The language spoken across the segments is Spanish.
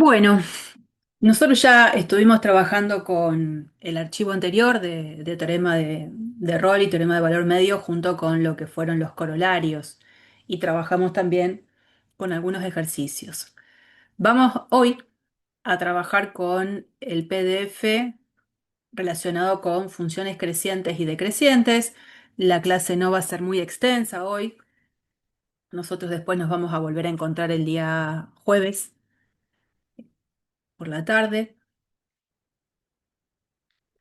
Bueno, nosotros ya estuvimos trabajando con el archivo anterior de teorema de rol y teorema de valor medio junto con lo que fueron los corolarios y trabajamos también con algunos ejercicios. Vamos hoy a trabajar con el PDF relacionado con funciones crecientes y decrecientes. La clase no va a ser muy extensa hoy. Nosotros después nos vamos a volver a encontrar el día jueves por la tarde.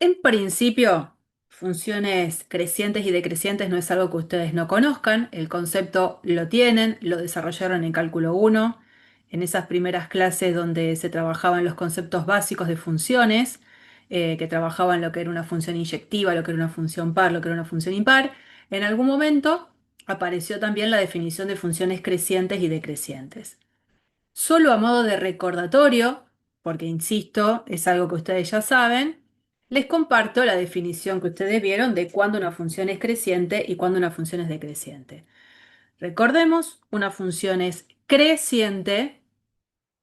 En principio, funciones crecientes y decrecientes no es algo que ustedes no conozcan. El concepto lo tienen, lo desarrollaron en cálculo uno, en esas primeras clases donde se trabajaban los conceptos básicos de funciones, que trabajaban lo que era una función inyectiva, lo que era una función par, lo que era una función impar. En algún momento apareció también la definición de funciones crecientes y decrecientes. Solo a modo de recordatorio, porque insisto, es algo que ustedes ya saben, les comparto la definición que ustedes vieron de cuándo una función es creciente y cuándo una función es decreciente. Recordemos, una función es creciente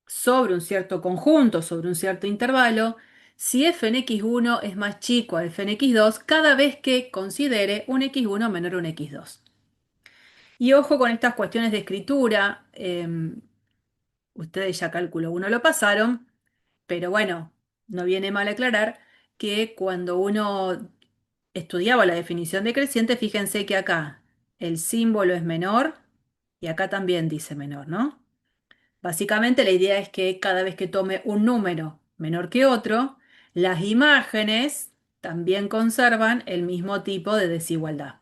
sobre un cierto conjunto, sobre un cierto intervalo, si f en x1 es más chico a f en x2 cada vez que considere un x1 menor a un x2. Y ojo con estas cuestiones de escritura, ustedes ya cálculo uno lo pasaron. Pero bueno, no viene mal aclarar que cuando uno estudiaba la definición de creciente, fíjense que acá el símbolo es menor y acá también dice menor, ¿no? Básicamente la idea es que cada vez que tome un número menor que otro, las imágenes también conservan el mismo tipo de desigualdad.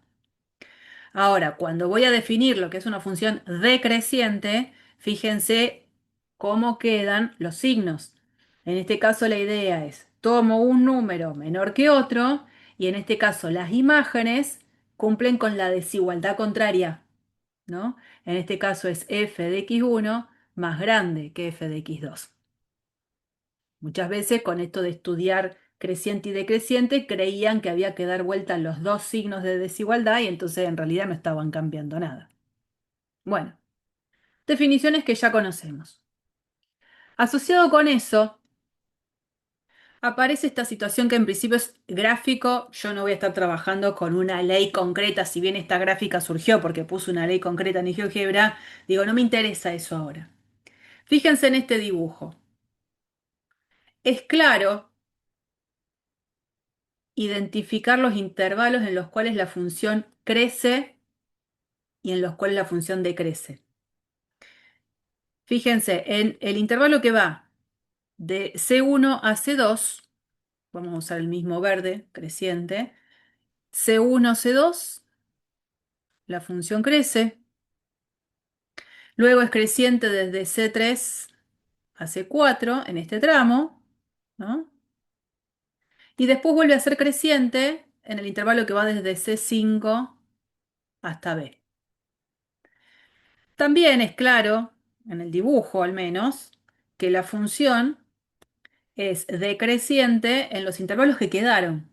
Ahora, cuando voy a definir lo que es una función decreciente, fíjense cómo quedan los signos. En este caso la idea es, tomo un número menor que otro y en este caso las imágenes cumplen con la desigualdad contraria, ¿no? En este caso es f de x1 más grande que f de x2. Muchas veces con esto de estudiar creciente y decreciente creían que había que dar vuelta a los dos signos de desigualdad y entonces en realidad no estaban cambiando nada. Bueno, definiciones que ya conocemos. Asociado con eso, aparece esta situación que en principio es gráfico. Yo no voy a estar trabajando con una ley concreta, si bien esta gráfica surgió porque puse una ley concreta en GeoGebra, digo, no me interesa eso ahora. Fíjense en este dibujo. Es claro identificar los intervalos en los cuales la función crece y en los cuales la función decrece. Fíjense, en el intervalo que va de C1 a C2, vamos a usar el mismo verde creciente, C1, C2, la función crece, luego es creciente desde C3 a C4 en este tramo, ¿no? Y después vuelve a ser creciente en el intervalo que va desde C5 hasta B. También es claro, en el dibujo al menos, que la función es decreciente en los intervalos que quedaron,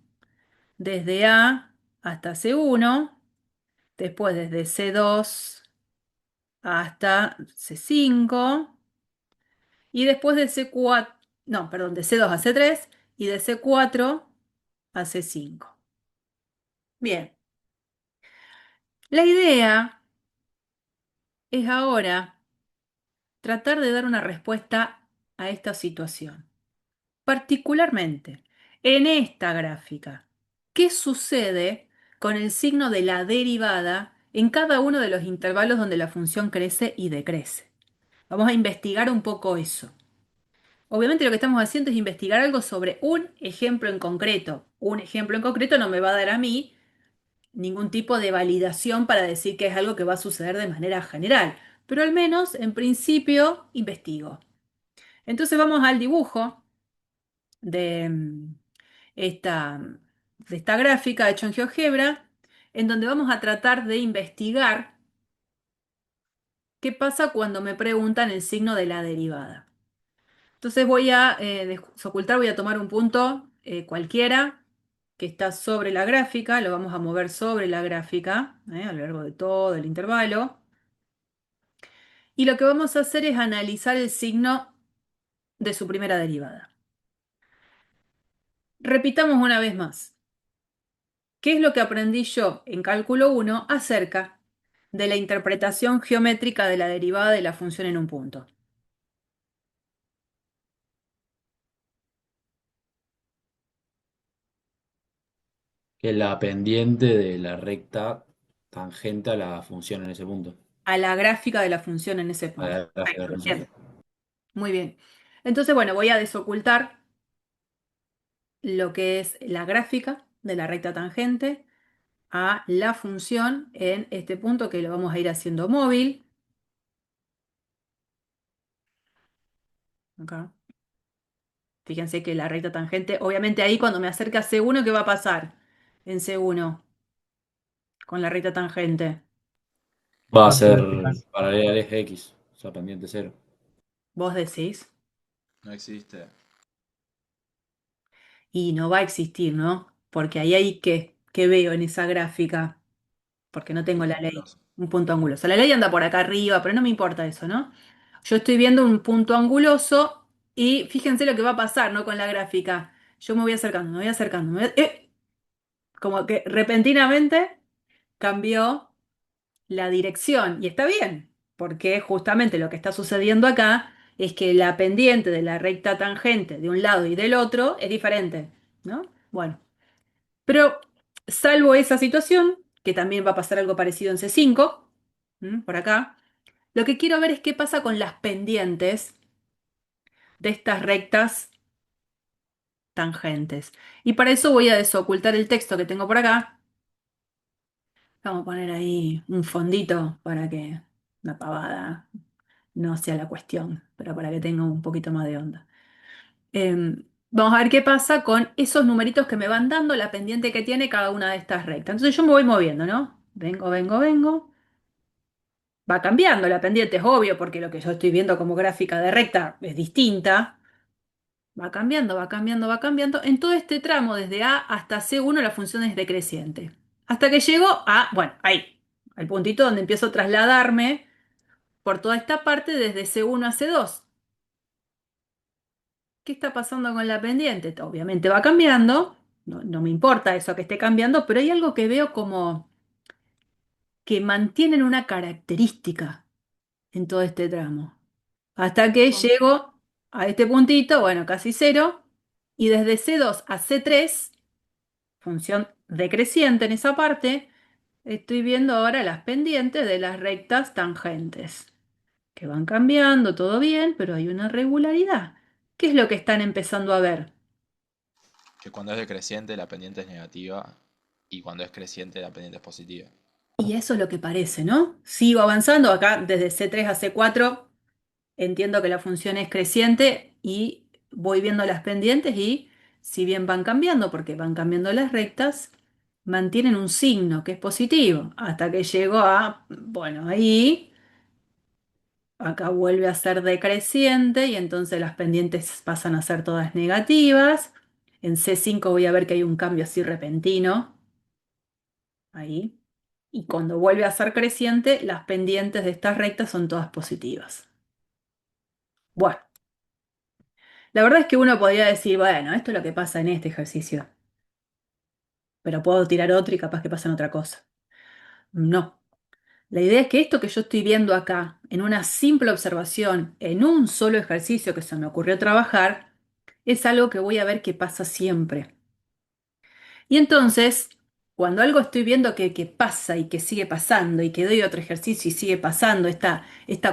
desde A hasta C1, después desde C2 hasta C5 y después de C4, no, perdón, de C2 a C3 y de C4 a C5. Bien, la idea es ahora tratar de dar una respuesta a esta situación. Particularmente, en esta gráfica, ¿qué sucede con el signo de la derivada en cada uno de los intervalos donde la función crece y decrece? Vamos a investigar un poco eso. Obviamente lo que estamos haciendo es investigar algo sobre un ejemplo en concreto. Un ejemplo en concreto no me va a dar a mí ningún tipo de validación para decir que es algo que va a suceder de manera general, pero al menos en principio investigo. Entonces vamos al dibujo de esta, de esta gráfica hecho en GeoGebra, en donde vamos a tratar de investigar qué pasa cuando me preguntan el signo de la derivada. Entonces voy a desocultar, voy a tomar un punto cualquiera que está sobre la gráfica, lo vamos a mover sobre la gráfica a lo largo de todo el intervalo. Y lo que vamos a hacer es analizar el signo de su primera derivada. Repitamos una vez más. ¿Qué es lo que aprendí yo en cálculo uno acerca de la interpretación geométrica de la derivada de la función en un punto? Que la pendiente de la recta tangente a la función en ese punto. A la gráfica de la función en ese A punto. la gráfica de la función. Bien, muy bien. Entonces, bueno, voy a desocultar lo que es la gráfica de la recta tangente a la función en este punto que lo vamos a ir haciendo móvil. Acá. Fíjense que la recta tangente, obviamente ahí cuando me acerque a C1, ¿qué va a pasar en C1 con la recta tangente? Va a Va a ser ser vertical. paralela al eje X, o sea, pendiente cero. Vos decís, No existe. y no va a existir, ¿no? Porque ahí hay que veo en esa gráfica, porque no tengo Punto la ley, anguloso. un punto anguloso. La ley anda por acá arriba, pero no me importa eso, ¿no? Yo estoy viendo un punto anguloso y fíjense lo que va a pasar, ¿no? Con la gráfica. Yo me voy acercando, me voy acercando, como que repentinamente cambió la dirección. Y está bien, porque justamente lo que está sucediendo acá es que la pendiente de la recta tangente de un lado y del otro es diferente, ¿no? Bueno, pero salvo esa situación, que también va a pasar algo parecido en C5, por acá, lo que quiero ver es qué pasa con las pendientes de estas rectas tangentes. Y para eso voy a desocultar el texto que tengo por acá. Vamos a poner ahí un fondito para que una pavada no sea la cuestión, pero para que tenga un poquito más de onda. Vamos a ver qué pasa con esos numeritos que me van dando la pendiente que tiene cada una de estas rectas. Entonces yo me voy moviendo, ¿no? Vengo, vengo, vengo. Va cambiando la pendiente, es obvio, porque lo que yo estoy viendo como gráfica de recta es distinta. Va cambiando, va cambiando, va cambiando. En todo este tramo, desde A hasta C1, la función es decreciente. Hasta que llego a, bueno, ahí, al puntito donde empiezo a trasladarme por toda esta parte desde C1 a C2. ¿Qué está pasando con la pendiente? Obviamente va cambiando, no me importa eso que esté cambiando, pero hay algo que veo como que mantienen una característica en todo este tramo. Hasta que Con- llego a este puntito, bueno, casi cero, y desde C2 a C3, función decreciente en esa parte, estoy viendo ahora las pendientes de las rectas tangentes, que van cambiando, todo bien, pero hay una regularidad. ¿Qué es lo que están empezando a ver? Que cuando es decreciente la pendiente es negativa y cuando es creciente la pendiente es positiva. Y eso es lo que parece, ¿no? Sigo avanzando acá desde C3 a C4, entiendo que la función es creciente y voy viendo las pendientes y si bien van cambiando, porque van cambiando las rectas, mantienen un signo que es positivo, hasta que llego a, bueno, ahí, acá vuelve a ser decreciente y entonces las pendientes pasan a ser todas negativas. En C5 voy a ver que hay un cambio así repentino, ahí. Y cuando vuelve a ser creciente, las pendientes de estas rectas son todas positivas. Bueno, la verdad es que uno podría decir, bueno, esto es lo que pasa en este ejercicio, pero puedo tirar otro y capaz que pasa en otra cosa. No. La idea es que esto que yo estoy viendo acá, en una simple observación, en un solo ejercicio que se me ocurrió trabajar, es algo que voy a ver que pasa siempre. Y entonces, cuando algo estoy viendo que pasa y que sigue pasando y que doy otro ejercicio y sigue pasando, esta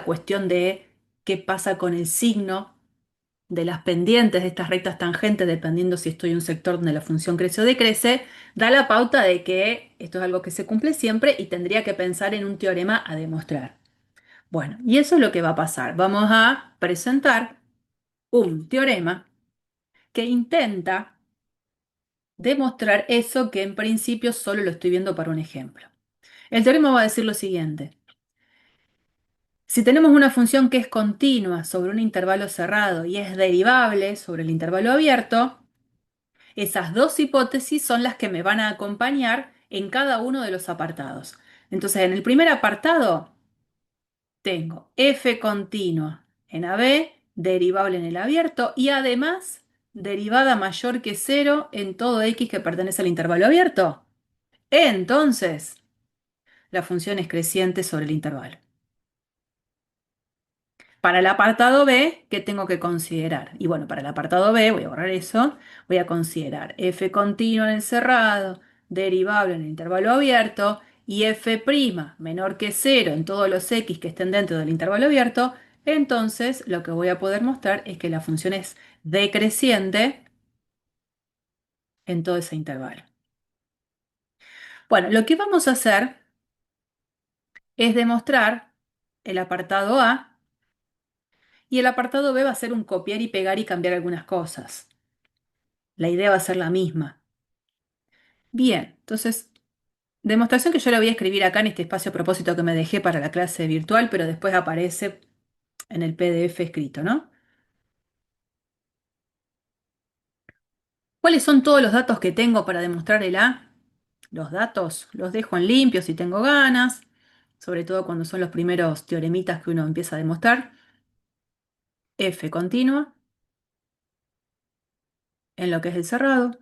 cuestión de qué pasa con el signo de las pendientes de estas rectas tangentes, dependiendo si estoy en un sector donde la función crece o decrece, da la pauta de que esto es algo que se cumple siempre y tendría que pensar en un teorema a demostrar. Bueno, y eso es lo que va a pasar. Vamos a presentar un teorema que intenta demostrar eso que en principio solo lo estoy viendo para un ejemplo. El teorema va a decir lo siguiente. Si tenemos una función que es continua sobre un intervalo cerrado y es derivable sobre el intervalo abierto, esas dos hipótesis son las que me van a acompañar en cada uno de los apartados. Entonces, en el primer apartado tengo f continua en AB derivable en el abierto y además derivada mayor que cero en todo x que pertenece al intervalo abierto. Entonces, la función es creciente sobre el intervalo. Para el apartado B, ¿qué tengo que considerar? Y bueno, para el apartado B, voy a borrar eso, voy a considerar f continuo en el cerrado, derivable en el intervalo abierto, y f' menor que cero en todos los x que estén dentro del intervalo abierto. Entonces, lo que voy a poder mostrar es que la función es decreciente en todo ese intervalo. Bueno, lo que vamos a hacer es demostrar el apartado A, y el apartado B va a ser un copiar y pegar y cambiar algunas cosas. La idea va a ser la misma. Bien, entonces, demostración que yo la voy a escribir acá en este espacio a propósito que me dejé para la clase virtual, pero después aparece en el PDF escrito, ¿no? ¿Cuáles son todos los datos que tengo para demostrar el A? Los datos los dejo en limpio si tengo ganas, sobre todo cuando son los primeros teoremitas que uno empieza a demostrar. F continua en lo que es el cerrado,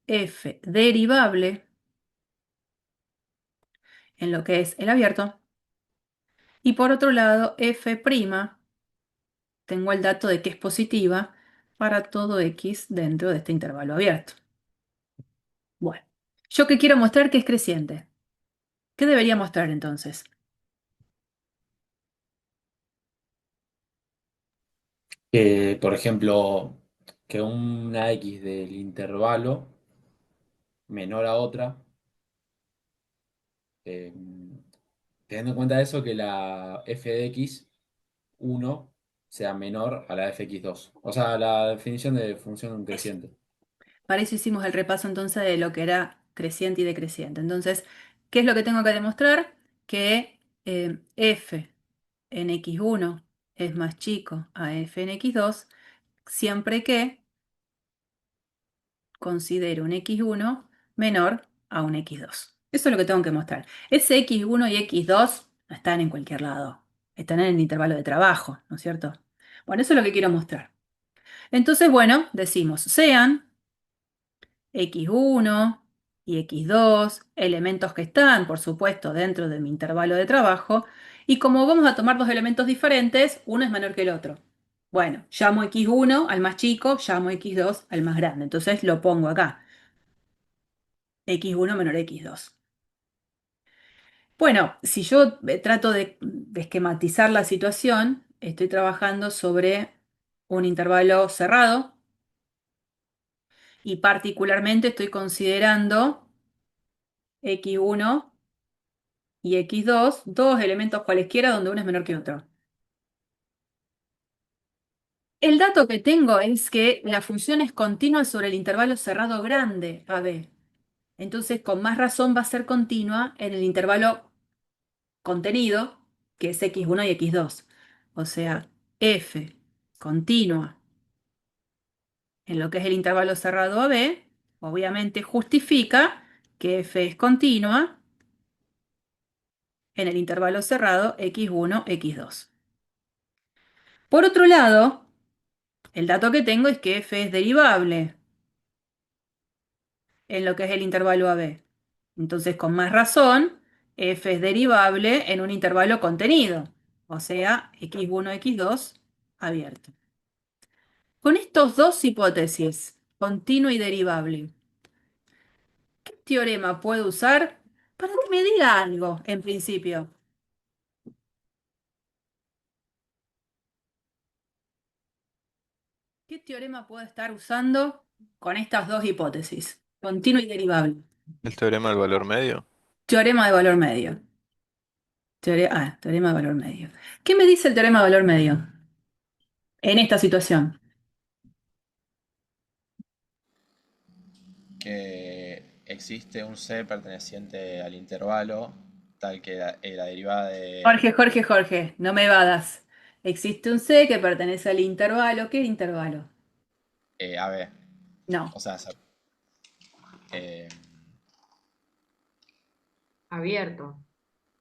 F derivable en lo que es el abierto, y por otro lado, F', tengo el dato de que es positiva para todo x dentro de este intervalo abierto. Bueno, yo que quiero mostrar que es creciente. ¿Qué debería mostrar entonces? Que, por ejemplo, que una X del intervalo menor a otra, eh, teniendo en cuenta eso, que la f de x1 sea menor a la f de x2. O sea, la definición de función Eso. creciente. Para eso hicimos el repaso entonces de lo que era creciente y decreciente. Entonces, ¿qué es lo que tengo que demostrar? Que f en x1 es más chico a f en x2, siempre que considere un x1 menor a un x2. Eso es lo que tengo que mostrar. Ese x1 y x2 no están en cualquier lado, están en el intervalo de trabajo, ¿no es cierto? Bueno, eso es lo que quiero mostrar. Entonces, bueno, decimos, sean x1 y x2 elementos que están, por supuesto, dentro de mi intervalo de trabajo, y como vamos a tomar dos elementos diferentes, uno es menor que el otro. Bueno, llamo x1 al más chico, llamo x2 al más grande. Entonces lo pongo acá. X1 menor x2. Bueno, si yo trato de esquematizar la situación, estoy trabajando sobre un intervalo cerrado y particularmente estoy considerando x1 y x2, dos elementos cualesquiera donde uno es menor que otro. El dato que tengo es que la función es continua sobre el intervalo cerrado grande, AB. Entonces, con más razón va a ser continua en el intervalo contenido, que es x1 y x2. O sea, f continua en lo que es el intervalo cerrado AB, obviamente justifica que f es continua en el intervalo cerrado x1, x2. Por otro lado, el dato que tengo es que f es derivable en lo que es el intervalo AB. Entonces, con más razón, f es derivable en un intervalo contenido, o sea, x1, x2 abierto. Con estas dos hipótesis, continua y derivable, ¿qué teorema puedo usar para que me diga algo en principio? ¿Qué teorema puedo estar usando con estas dos hipótesis? Continua y derivable. El teorema del valor medio. Teorema de valor medio. Teorema de valor medio. ¿Qué me dice el teorema de valor medio en esta situación? Que existe un C perteneciente al intervalo, tal que la derivada de Jorge, no me evadas. Existe un C que pertenece al intervalo. ¿Qué intervalo? AB. No. O sea, eh, Abierto.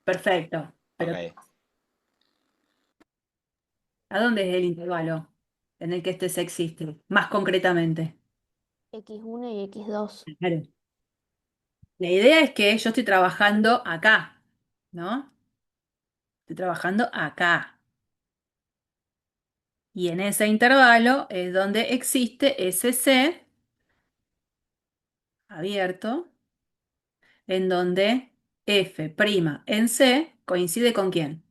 Perfecto. Pero ok. ¿A dónde es el intervalo en el que este C existe? Más concretamente. X1 y X2. Claro. La idea es que yo estoy trabajando acá, ¿no? Estoy trabajando acá. Y en ese intervalo es donde existe ese C abierto, en donde F' en C coincide con quién.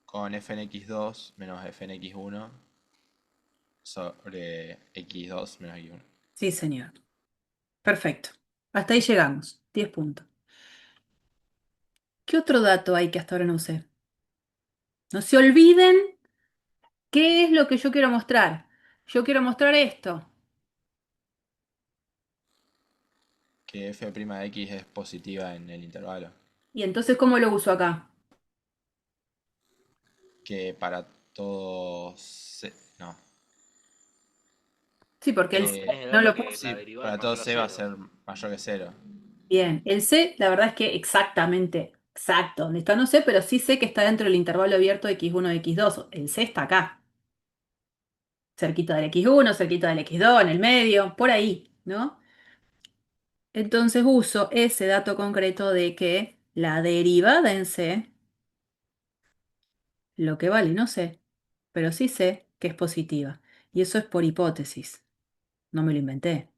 Con f en x2 menos f en x1 sobre x2 menos x1. Sí, señor. Perfecto. Hasta ahí llegamos. 10 puntos. ¿Qué otro dato hay que hasta ahora no usé? No se olviden qué es lo que yo quiero mostrar. Yo quiero mostrar esto. Que f' de x es positiva en el intervalo. Y entonces, ¿cómo lo uso acá? Que para todos... No. Sí, porque el Que C Es el no dato lo que puedo. la sí, derivada para es todos mayor a c va a cero. ser mayor que cero. Bien, el C, la verdad es que exactamente, exacto, donde está no sé, pero sí sé que está dentro del intervalo abierto de x1 y x2. El C está acá, cerquita del x1, cerquita del x2, en el medio, por ahí, ¿no? Entonces uso ese dato concreto de que la derivada en C, lo que vale, no sé, pero sí sé que es positiva. Y eso es por hipótesis, no me lo inventé.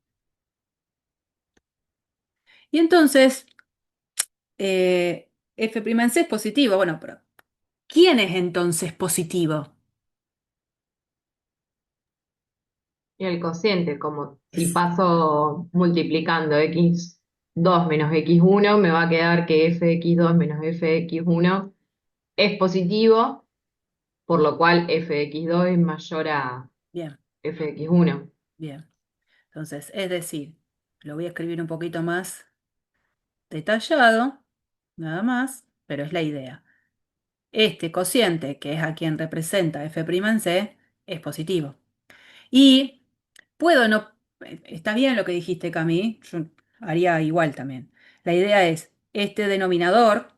Y entonces, f' en C es positivo. Bueno, pero ¿quién es entonces positivo? Y el cociente, como si Es paso multiplicando x2 menos x1, me va a quedar que f de x2 menos f de x1 es positivo, por lo cual f de x2 es mayor a bien, f de x1. bien. Entonces, es decir, lo voy a escribir un poquito más detallado, nada más, pero es la idea. Este cociente, que es a quien representa f' en C, es positivo. Y puedo no... Está bien lo que dijiste, Cami, yo haría igual también. La idea es, este denominador,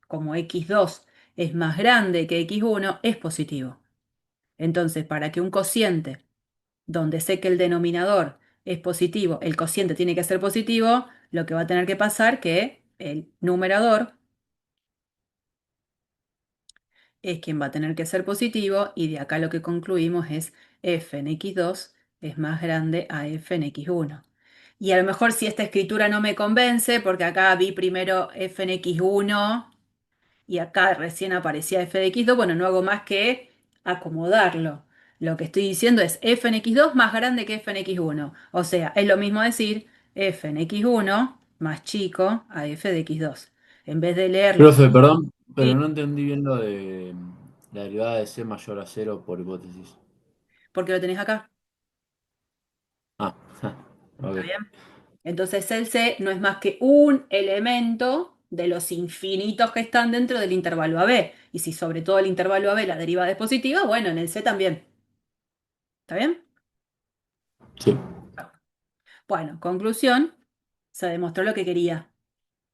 como x2 es más grande que x1, es positivo. Entonces, para que un cociente donde sé que el denominador es positivo, el cociente tiene que ser positivo, lo que va a tener que pasar que el numerador es quien va a tener que ser positivo y de acá lo que concluimos es f en x2 es más grande a f en x1. Y a lo mejor si esta escritura no me convence, porque acá vi primero f en x1 y acá recién aparecía f de x2, bueno, no hago más que acomodarlo. Lo que estoy diciendo es f en x2 más grande que f en x1. O sea, es lo mismo decir f en x1 más chico a f de x2. En vez de leerlo, Profe, perdón, pero sí, no entendí bien lo de la derivada de C mayor a cero por hipótesis. porque lo tenés acá. Ah, ¿Está ok. bien? Entonces el C no es más que un elemento de los infinitos que están dentro del intervalo AB. Y si sobre todo el intervalo AB la derivada es positiva, bueno, en el C también. ¿Está bien? Sí. Bueno, conclusión, se demostró lo que quería.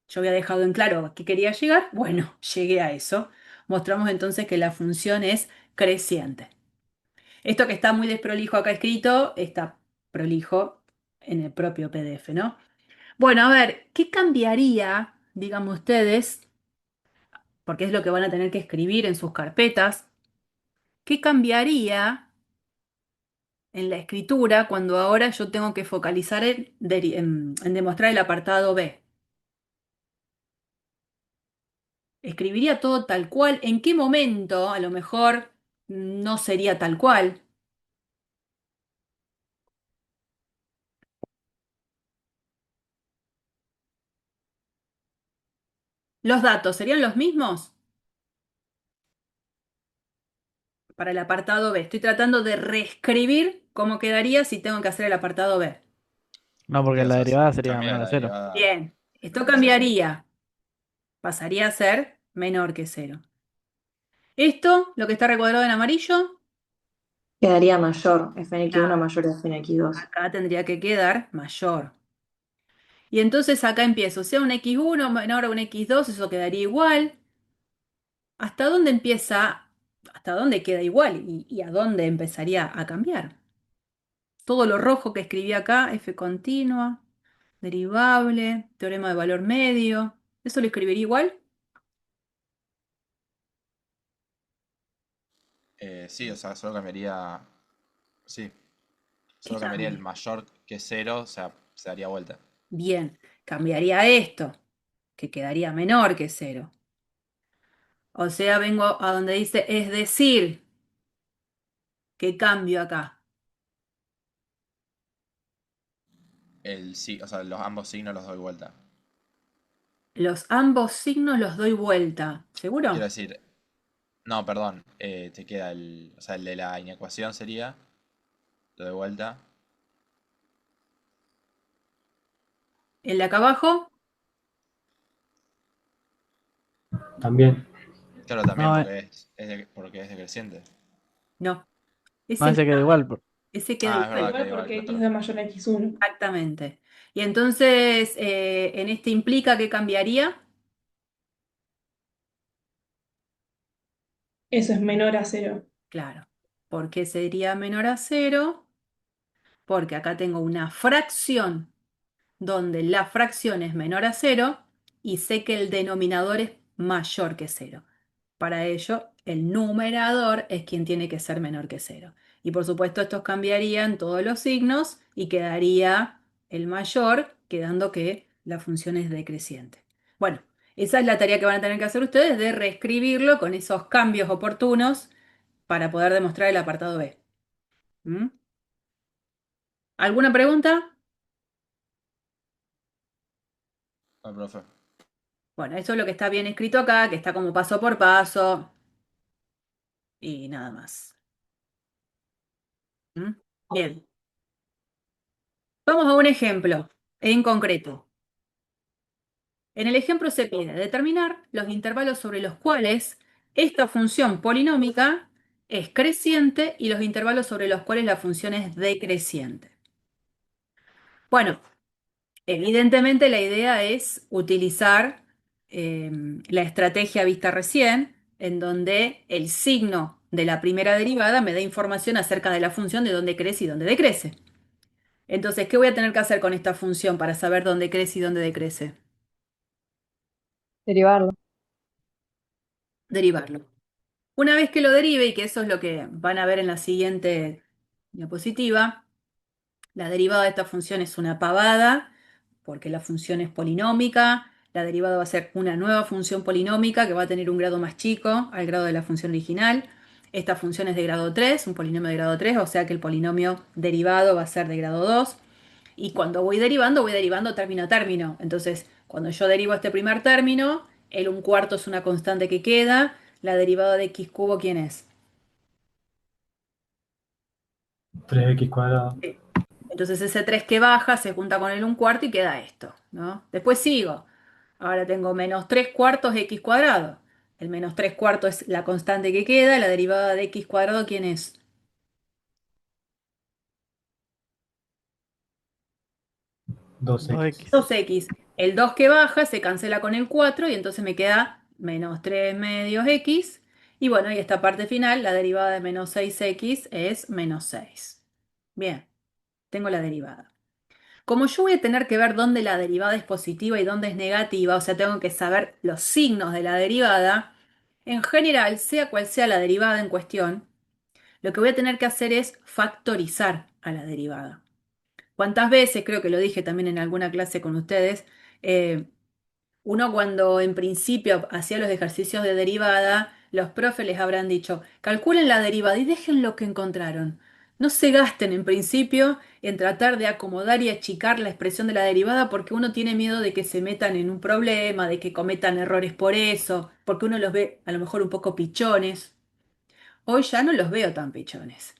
Yo había dejado en claro a qué quería llegar. Bueno, llegué a eso. Mostramos entonces que la función es creciente. Esto que está muy desprolijo acá escrito, está prolijo en el propio PDF, ¿no? Bueno, a ver, ¿qué cambiaría, díganme ustedes, porque es lo que van a tener que escribir en sus carpetas, qué cambiaría en la escritura cuando ahora yo tengo que focalizar en demostrar el apartado B? Escribiría todo tal cual. ¿En qué momento a lo mejor no sería tal cual? ¿Los datos serían los mismos para el apartado B? Estoy tratando de reescribir cómo quedaría si tengo que hacer el apartado B. No, porque ¿Qué la haces? derivada sería Cambia menor a la cero. derivada Bien, esto menor a cero. cambiaría. Pasaría a ser menor que cero. Esto, lo que está recuadrado en amarillo, Quedaría mayor, f en x1 nada. mayor a f en x2. Acá tendría que quedar mayor. Y entonces acá empiezo, sea un x1 menor a un x2, eso quedaría igual. ¿hasta dónde empieza, hasta dónde queda igual y a dónde empezaría a cambiar? Todo lo rojo que escribí acá, f continua, derivable, teorema de valor medio, ¿eso lo escribiría igual? Sí, o sea, solo cambiaría. Sí, ¿Qué solo cambiaría el cambia? mayor que cero, o sea, se daría vuelta. Bien, cambiaría esto, que quedaría menor que cero. O sea, vengo a donde dice es decir, ¿qué cambio acá? Sí, o sea, los ambos signos los doy vuelta. Los ambos signos los doy vuelta. Quiero ¿Seguro? decir, no, perdón, te queda o sea, el de la inecuación sería, lo doy vuelta. ¿El de acá abajo? También. Claro, también No, porque es decreciente. No, no, ese ese queda queda, igual. ese queda Ah, es verdad, igual. queda Igual igual, porque claro, x2 perdón. es mayor a x1. Exactamente. Y entonces, en este implica que cambiaría. Eso es menor a 0. Claro. ¿Por qué sería menor a cero? Porque acá tengo una fracción donde la fracción es menor a cero y sé que el denominador es mayor que cero. Para ello, el numerador es quien tiene que ser menor que cero. Y por supuesto, estos cambiarían todos los signos y quedaría el mayor, quedando que la función es decreciente. Bueno, esa es la tarea que van a tener que hacer ustedes de reescribirlo con esos cambios oportunos para poder demostrar el apartado B. ¿Mm? ¿Alguna pregunta? Ah, profe. Bueno, eso es lo que está bien escrito acá, que está como paso por paso y nada más. ¿Mm? Bien, vamos a un ejemplo en concreto. En el ejemplo se pide determinar los intervalos sobre los cuales esta función polinómica es creciente y los intervalos sobre los cuales la función es decreciente. Bueno, evidentemente la idea es utilizar eh, la estrategia vista recién, en donde el signo de la primera derivada me da información acerca de la función de dónde crece y dónde decrece. Entonces, ¿qué voy a tener que hacer con esta función para saber dónde crece y dónde decrece? Derivarlo. Derivarlo. Una vez que lo derive, y que eso es lo que van a ver en la siguiente diapositiva, la derivada de esta función es una pavada, porque la función es polinómica. La derivada va a ser una nueva función polinómica que va a tener un grado más chico al grado de la función original. Esta función es de grado 3, un polinomio de grado 3, o sea que el polinomio derivado va a ser de grado 2. Y cuando voy derivando término a término. Entonces, cuando yo derivo este primer término, el un cuarto es una constante que queda. La derivada de x cubo, ¿quién es? 3x cuadrado. Sí. Entonces ese 3 que baja se junta con el un cuarto y queda esto, ¿no? Después sigo. Ahora tengo menos 3 cuartos x cuadrado. El menos 3 cuartos es la constante que queda. La derivada de x cuadrado, ¿quién es? 2x. 2x. El 2 que baja se cancela con el 4 y entonces me queda menos 3 medios x. Y bueno, y esta parte final, la derivada de menos 6x es menos 6. Bien, tengo la derivada. Como yo voy a tener que ver dónde la derivada es positiva y dónde es negativa, o sea, tengo que saber los signos de la derivada, en general, sea cual sea la derivada en cuestión, lo que voy a tener que hacer es factorizar a la derivada. ¿Cuántas veces, creo que lo dije también en alguna clase con ustedes, eh, uno cuando en principio hacía los ejercicios de derivada, los profes les habrán dicho, calculen la derivada y dejen lo que encontraron. No se gasten en principio en tratar de acomodar y achicar la expresión de la derivada porque uno tiene miedo de que se metan en un problema, de que cometan errores por eso, porque uno los ve a lo mejor un poco pichones. Hoy ya no los veo tan pichones.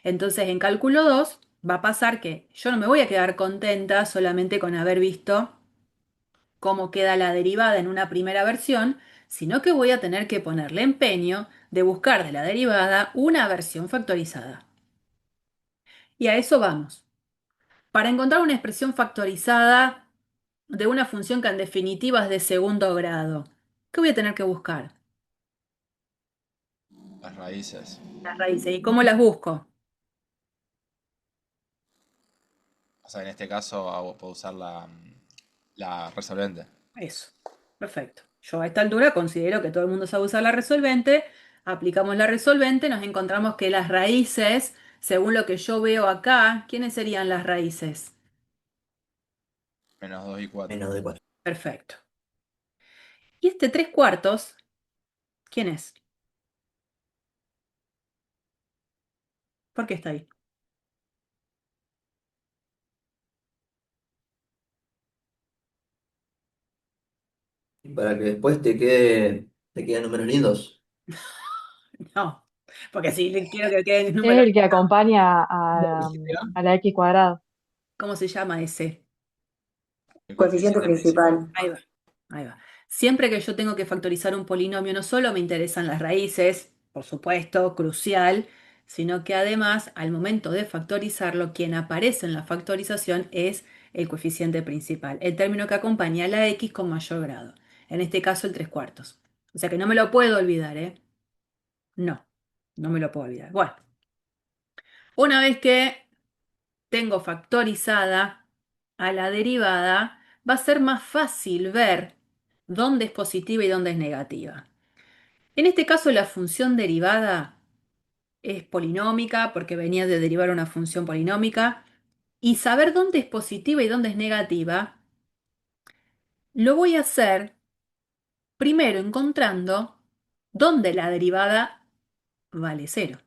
Entonces en cálculo 2 va a pasar que yo no me voy a quedar contenta solamente con haber visto cómo queda la derivada en una primera versión, sino que voy a tener que ponerle empeño de buscar de la derivada una versión factorizada. Y a eso vamos. Para encontrar una expresión factorizada de una función que en definitiva es de segundo grado, ¿qué voy a tener que buscar? Las raíces. Las raíces. ¿Y cómo las busco? O sea, en este caso puedo usar la resolvente. Eso. Perfecto. Yo a esta altura considero que todo el mundo sabe usar la resolvente. Aplicamos la resolvente, nos encontramos que las raíces, según lo que yo veo acá, ¿quiénes serían las raíces? Menos 2 y 4. Menos de 4. Perfecto. ¿Y este 3/4? ¿Quién es? ¿Por qué está ahí? Y para que después te queden números lindos. No, porque si le quiero que quede el Es número, el que acompaña a la x cuadrada. ¿cómo se llama ese? El Coeficiente coeficiente principal. principal. Ahí va, ahí va. Siempre que yo tengo que factorizar un polinomio, no solo me interesan las raíces, por supuesto, crucial, sino que además, al momento de factorizarlo, quien aparece en la factorización es el coeficiente principal, el término que acompaña a la x con mayor grado. En este caso, el 3/4. O sea que no me lo puedo olvidar, ¿eh? No, no me lo puedo olvidar. Bueno, una vez que tengo factorizada a la derivada, va a ser más fácil ver dónde es positiva y dónde es negativa. En este caso, la función derivada es polinómica porque venía de derivar una función polinómica, y saber dónde es positiva y dónde es negativa lo voy a hacer primero encontrando dónde la derivada vale cero.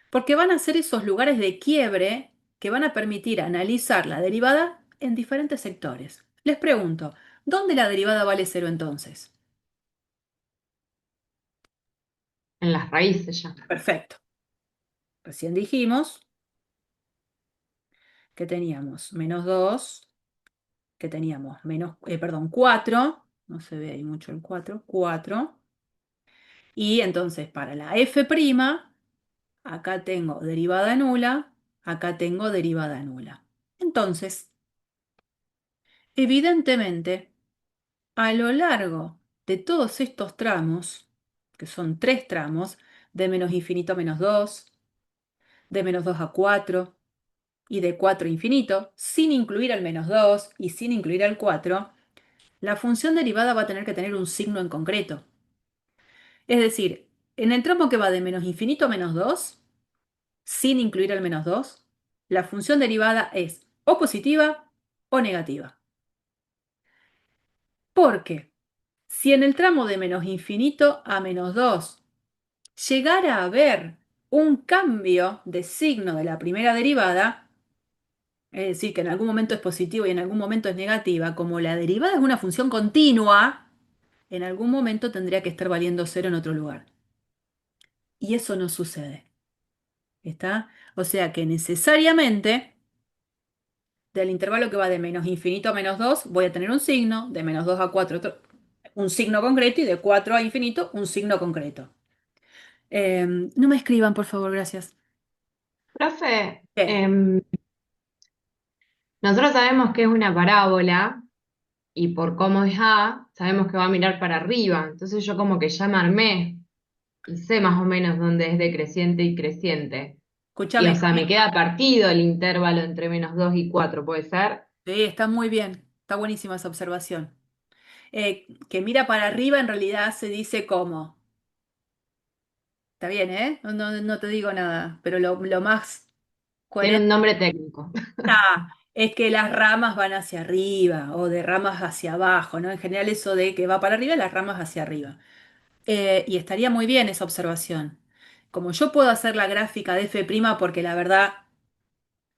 Porque van a ser esos lugares de quiebre que van a permitir analizar la derivada en diferentes sectores. Les pregunto, ¿dónde la derivada vale cero entonces? En las raíces ya. Perfecto. Recién dijimos que teníamos menos 2, que teníamos perdón, 4, no se ve ahí mucho el 4, 4. Y entonces para la f', acá tengo derivada nula, acá tengo derivada nula. Entonces, evidentemente, a lo largo de todos estos tramos, que son 3 tramos, de menos infinito a menos 2, de menos 2 a 4 y de 4 a infinito, sin incluir al menos 2 y sin incluir al 4, la función derivada va a tener que tener un signo en concreto. Es decir, en el tramo que va de menos infinito a menos 2, sin incluir al menos 2, la función derivada es o positiva o negativa. Porque si en el tramo de menos infinito a menos 2 llegara a haber un cambio de signo de la primera derivada, es decir, que en algún momento es positivo y en algún momento es negativa, como la derivada es una función continua, en algún momento tendría que estar valiendo cero en otro lugar. Y eso no sucede. ¿Está? O sea que necesariamente del intervalo que va de menos infinito a menos 2 voy a tener un signo, de menos 2 a 4 un signo concreto y de 4 a infinito un signo concreto. No me escriban, por favor, gracias. Profe, ¿Qué? nosotros sabemos que es una parábola y por cómo es A, sabemos que va a mirar para arriba. Entonces yo como que ya me armé y sé más o menos dónde es decreciente y creciente. Y o Escúchame. sea, me queda partido el intervalo entre menos 2 y 4, ¿puede ser? Sí, está muy bien. Está buenísima esa observación. Que mira para arriba en realidad se dice como. Está bien, ¿eh? No te digo nada, pero lo más Tiene coherente un nombre técnico. es que las ramas van hacia arriba o de ramas hacia abajo, ¿no? En general eso de que va para arriba, las ramas hacia arriba. Y estaría muy bien esa observación. Como yo puedo hacer la gráfica de f', porque la verdad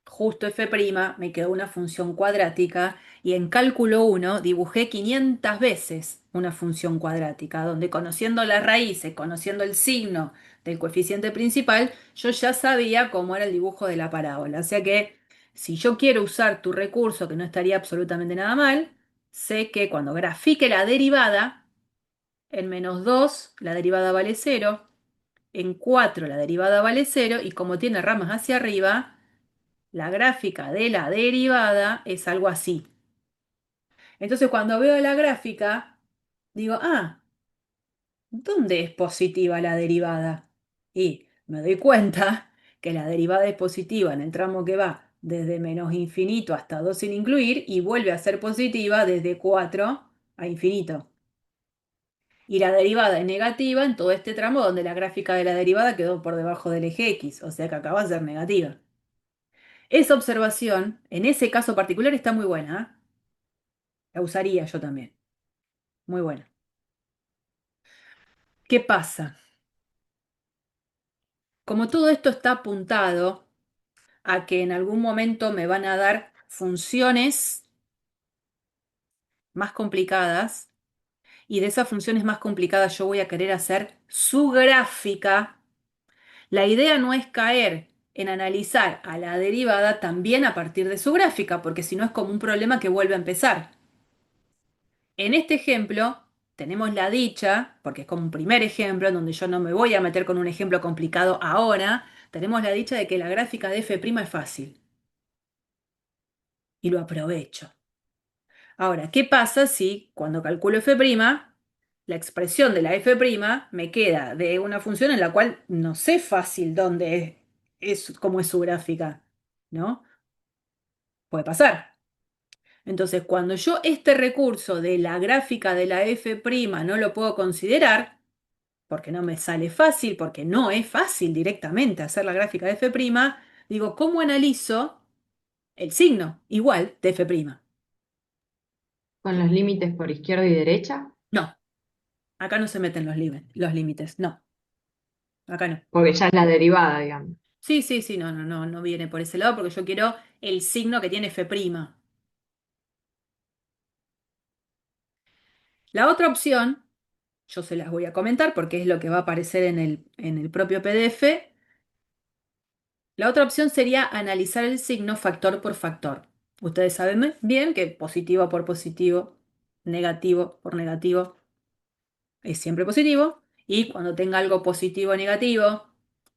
justo f' me quedó una función cuadrática y en cálculo 1 dibujé 500 veces una función cuadrática, donde conociendo las raíces, conociendo el signo del coeficiente principal, yo ya sabía cómo era el dibujo de la parábola. O sea que si yo quiero usar tu recurso, que no estaría absolutamente nada mal, sé que cuando grafique la derivada, en menos 2 la derivada vale cero, en 4 la derivada vale cero y como tiene ramas hacia arriba, la gráfica de la derivada es algo así. Entonces, cuando veo la gráfica, digo, ah, ¿dónde es positiva la derivada? Y me doy cuenta que la derivada es positiva en el tramo que va desde menos infinito hasta 2 sin incluir y vuelve a ser positiva desde 4 a infinito. Y la derivada es negativa en todo este tramo donde la gráfica de la derivada quedó por debajo del eje X, o sea que acá va a ser negativa. Esa observación, en ese caso particular, está muy buena, ¿eh? La usaría yo también. Muy buena. ¿Qué pasa? Como todo esto está apuntado a que en algún momento me van a dar funciones más complicadas, y de esas funciones más complicadas yo voy a querer hacer su gráfica, la idea no es caer en analizar a la derivada también a partir de su gráfica, porque si no es como un problema que vuelve a empezar. En este ejemplo tenemos la dicha, porque es como un primer ejemplo en donde yo no me voy a meter con un ejemplo complicado ahora, tenemos la dicha de que la gráfica de f' es fácil y lo aprovecho. Ahora, ¿qué pasa si cuando calculo f', la expresión de la f' me queda de una función en la cual no sé fácil dónde cómo es su gráfica, ¿no? Puede pasar. Entonces, cuando yo este recurso de la gráfica de la f' no lo puedo considerar, porque no me sale fácil, porque no es fácil directamente hacer la gráfica de f', digo, ¿cómo analizo el signo igual de f'? Con los límites por izquierda y derecha, No, acá no se meten los límites, no, acá no. porque ya es la derivada, digamos. Sí, sí, sí, no, no, no, no viene por ese lado porque yo quiero el signo que tiene f'. La otra opción, yo se las voy a comentar porque es lo que va a aparecer en el propio PDF. La otra opción sería analizar el signo factor por factor. Ustedes saben bien que positivo por positivo, negativo por negativo es siempre positivo. Y cuando tenga algo positivo negativo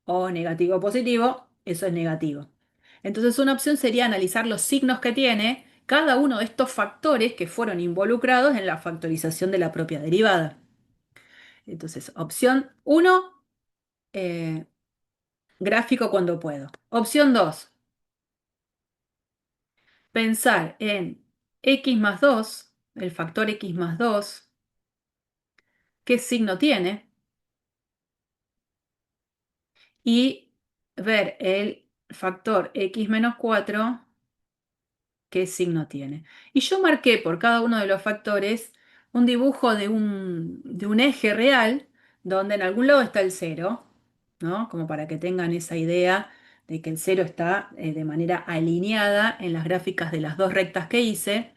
o negativo positivo, eso es negativo. Entonces una opción sería analizar los signos que tiene cada uno de estos factores que fueron involucrados en la factorización de la propia derivada. Entonces, opción 1, gráfico cuando puedo. Opción 2, pensar en x más 2, el factor x más 2, qué signo tiene, y ver el factor x menos 4, qué signo tiene. Y yo marqué por cada uno de los factores un dibujo de un eje real donde en algún lado está el cero, ¿no? Como para que tengan esa idea de que el cero está de manera alineada en las gráficas de las dos rectas que hice.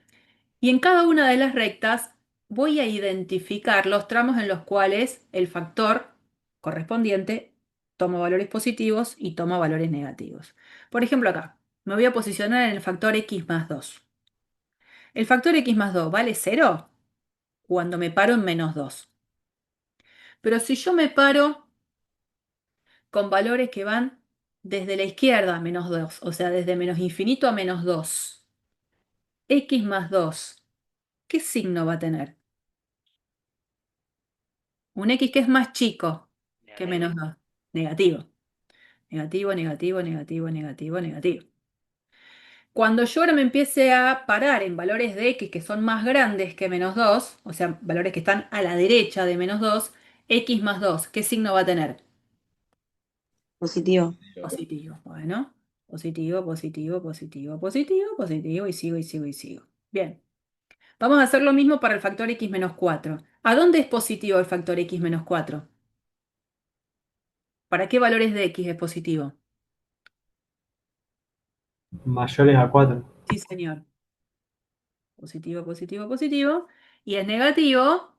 Y en cada una de las rectas voy a identificar los tramos en los cuales el factor correspondiente toma valores positivos y toma valores negativos. Por ejemplo, acá me voy a posicionar en el factor x más 2. ¿El factor x más 2 vale 0? Cuando me paro en menos 2. Pero si yo me paro con valores que van desde la izquierda a menos 2, o sea, desde menos infinito a menos 2, x más 2, ¿qué signo va a tener? Un x que es más chico que menos 2. Negativo. Negativo, negativo, negativo, negativo, negativo. Cuando yo ahora me empiece a parar en valores de x que son más grandes que menos 2, o sea, valores que están a la derecha de menos 2, x más 2, ¿qué signo va a tener? Positivo. Positivo. Bueno, positivo, positivo, positivo, positivo, positivo, y sigo, y sigo, y sigo. Bien. Vamos a hacer lo mismo para el factor x menos 4. ¿A dónde es positivo el factor x menos 4? ¿Para qué valores de x es positivo? Mayores a 4. Sí, señor. Positivo, positivo, positivo. Y es negativo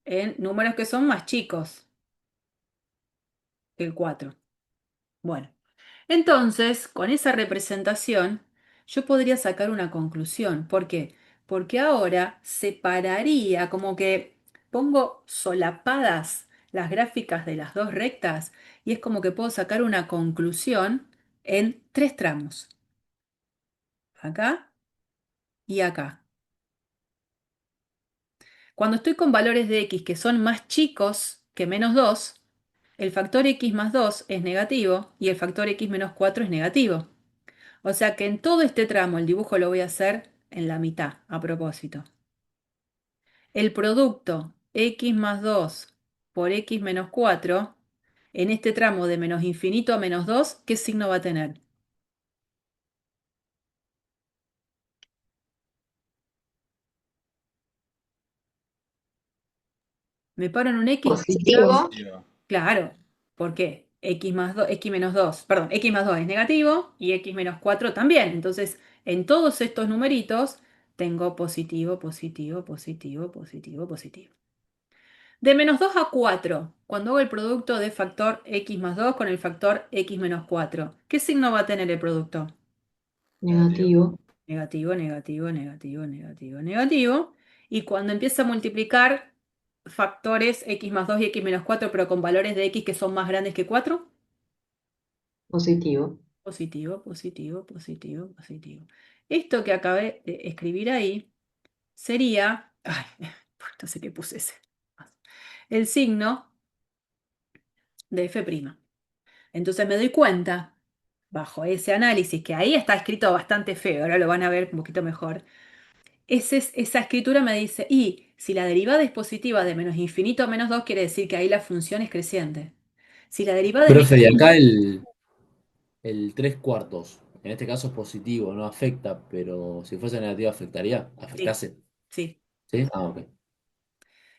en números que son más chicos que el 4. Bueno, entonces, con esa representación, yo podría sacar una conclusión. ¿Por qué? Porque ahora separaría, como que pongo solapadas las gráficas de las dos rectas y es como que puedo sacar una conclusión en tres tramos. Acá y acá. Cuando estoy con valores de x que son más chicos que -2, el factor x más 2 es negativo y el factor x menos 4 es negativo. O sea que en todo este tramo el dibujo lo voy a hacer en la mitad, a propósito. El producto x más 2 por x menos 4, en este tramo de menos infinito a menos 2, ¿qué signo va a tener? Me paro en un x. Positivo. Claro, ¿por qué? X más 2, x menos 2, perdón, x más 2 es negativo y x menos 4 también. Entonces, en todos estos numeritos tengo positivo, positivo, positivo, positivo, positivo. De menos 2 a 4, cuando hago el producto de factor x más 2 con el factor x menos 4, ¿qué signo va a tener el producto? Negativo. Negativo, negativo, negativo, negativo, negativo. Y cuando empieza a multiplicar factores x más 2 y x menos 4, pero con valores de x que son más grandes que 4, Positivo. positivo, positivo, positivo, positivo. Esto que acabé de escribir ahí sería, ay, no sé qué puse ese, el signo de f'. Entonces me doy cuenta, bajo ese análisis, que ahí está escrito bastante feo, ahora lo van a ver un poquito mejor. Esa escritura me dice, y si la derivada es positiva de menos infinito a menos 2, quiere decir que ahí la función es creciente. Si la derivada es Profe, y negativa, acá el 3 cuartos, en este caso es positivo, no afecta, pero si fuese negativo afectaría, sí, afectase. sí. ¿Sí? Ah, ok.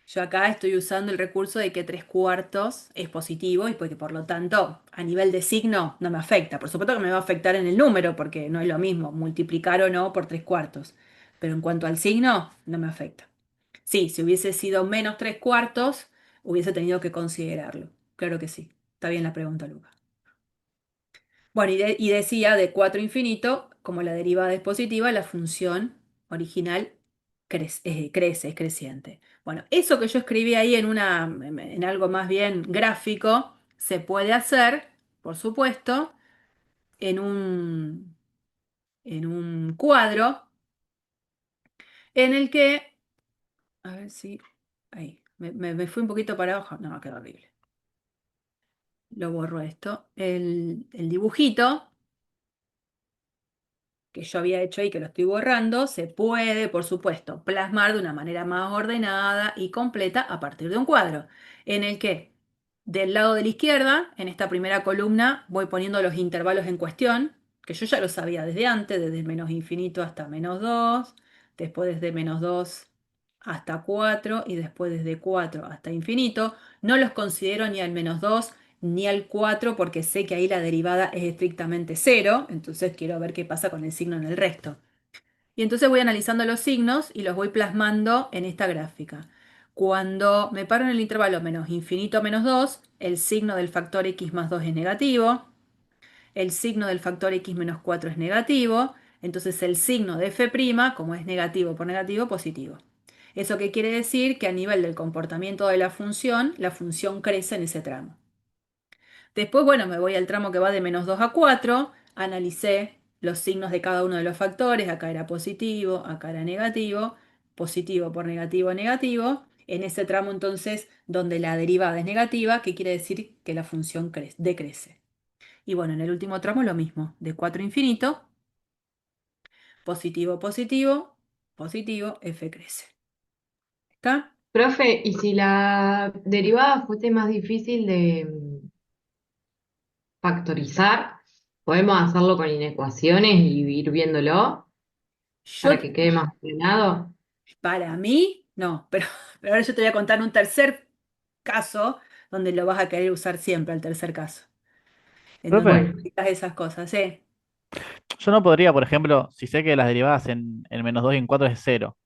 Yo acá estoy usando el recurso de que 3 cuartos es positivo y porque por lo tanto a nivel de signo no me afecta. Por supuesto que me va a afectar en el número porque no es lo mismo multiplicar o no por 3 cuartos. Pero en cuanto al signo, no me afecta. Sí, si hubiese sido menos 3 cuartos, hubiese tenido que considerarlo. Claro que sí. Está bien la pregunta, Luca. Bueno, y decía de 4 infinito, como la derivada es positiva, la función original crece, es creciente. Bueno, eso que yo escribí ahí en algo más bien gráfico, se puede hacer, por supuesto, en un cuadro en el que, a ver si, ahí, me fui un poquito para abajo, no, quedó horrible. Lo borro esto. El dibujito que yo había hecho ahí, que lo estoy borrando, se puede, por supuesto, plasmar de una manera más ordenada y completa a partir de un cuadro, en el que del lado de la izquierda, en esta primera columna, voy poniendo los intervalos en cuestión, que yo ya lo sabía desde antes, desde menos infinito hasta menos 2, después desde menos 2 hasta 4 y después desde 4 hasta infinito. No los considero ni al menos 2 ni al 4 porque sé que ahí la derivada es estrictamente cero, entonces quiero ver qué pasa con el signo en el resto. Y entonces voy analizando los signos y los voy plasmando en esta gráfica. Cuando me paro en el intervalo menos infinito a menos 2, el signo del factor x más 2 es negativo, el signo del factor x menos 4 es negativo, entonces el signo de f', como es negativo por negativo, positivo. ¿Eso qué quiere decir? Que a nivel del comportamiento de la función crece en ese tramo. Después, bueno, me voy al tramo que va de menos 2 a 4, analicé los signos de cada uno de los factores, acá era positivo, acá era negativo, positivo por negativo, negativo. En ese tramo entonces, donde la derivada es negativa, ¿qué quiere decir? Que la función decrece. Y bueno, en el último tramo lo mismo, de 4 a infinito, positivo, positivo, positivo, f crece. ¿Está? Profe, ¿y si la derivada fuese más difícil de factorizar, podemos hacerlo con inecuaciones y ir viéndolo Yo, para que quede más ordenado? para mí, no, pero ahora yo te voy a contar un tercer caso donde lo vas a querer usar siempre, el tercer caso, en donde Profe, Bueno, necesitas esas cosas, ¿sí? yo no podría, por ejemplo, si sé que las derivadas en menos 2 y en 4 es cero,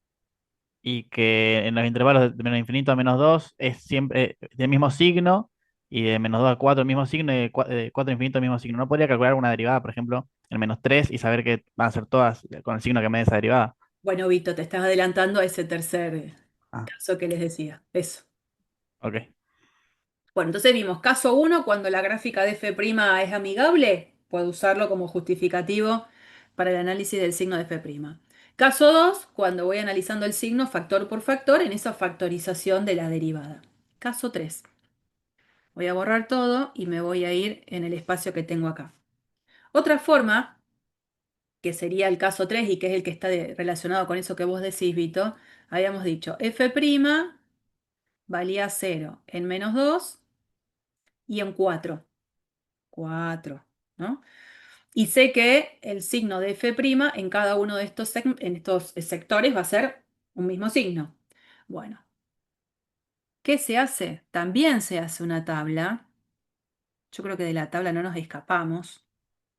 y que en los intervalos de menos infinito a menos 2 es siempre del mismo signo, y de menos 2 a 4 el mismo signo, y de 4 a infinito el mismo signo. No podría calcular una derivada, por ejemplo, en menos 3 y saber que van a ser todas con el signo que me dé esa derivada. Bueno, Vito, te estás adelantando a ese tercer Ah, caso que les decía, eso. ok. Bueno, entonces vimos caso uno, cuando la gráfica de f' es amigable, puedo usarlo como justificativo para el análisis del signo de f'. Caso 2, cuando voy analizando el signo factor por factor en esa factorización de la derivada. Caso 3. Voy a borrar todo y me voy a ir en el espacio que tengo acá. Otra forma, que sería el caso 3 y que es el que está relacionado con eso que vos decís, Vito, habíamos dicho f' valía 0 en -2 y en 4. 4, ¿no? Y sé que el signo de f' en cada uno de estos, en estos sectores va a ser un mismo signo. Bueno, ¿qué se hace? También se hace una tabla. Yo creo que de la tabla no nos escapamos.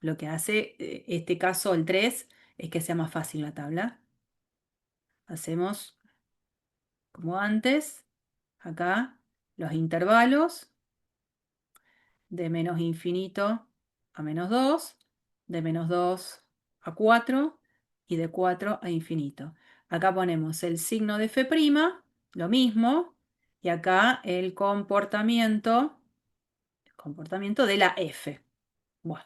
Lo que hace este caso, el 3, es que sea más fácil la tabla. Hacemos como antes, acá, los intervalos de menos infinito a -2, de -2 a 4 y de 4 a infinito. Acá ponemos el signo de f', lo mismo, y acá el comportamiento de la f. Bueno,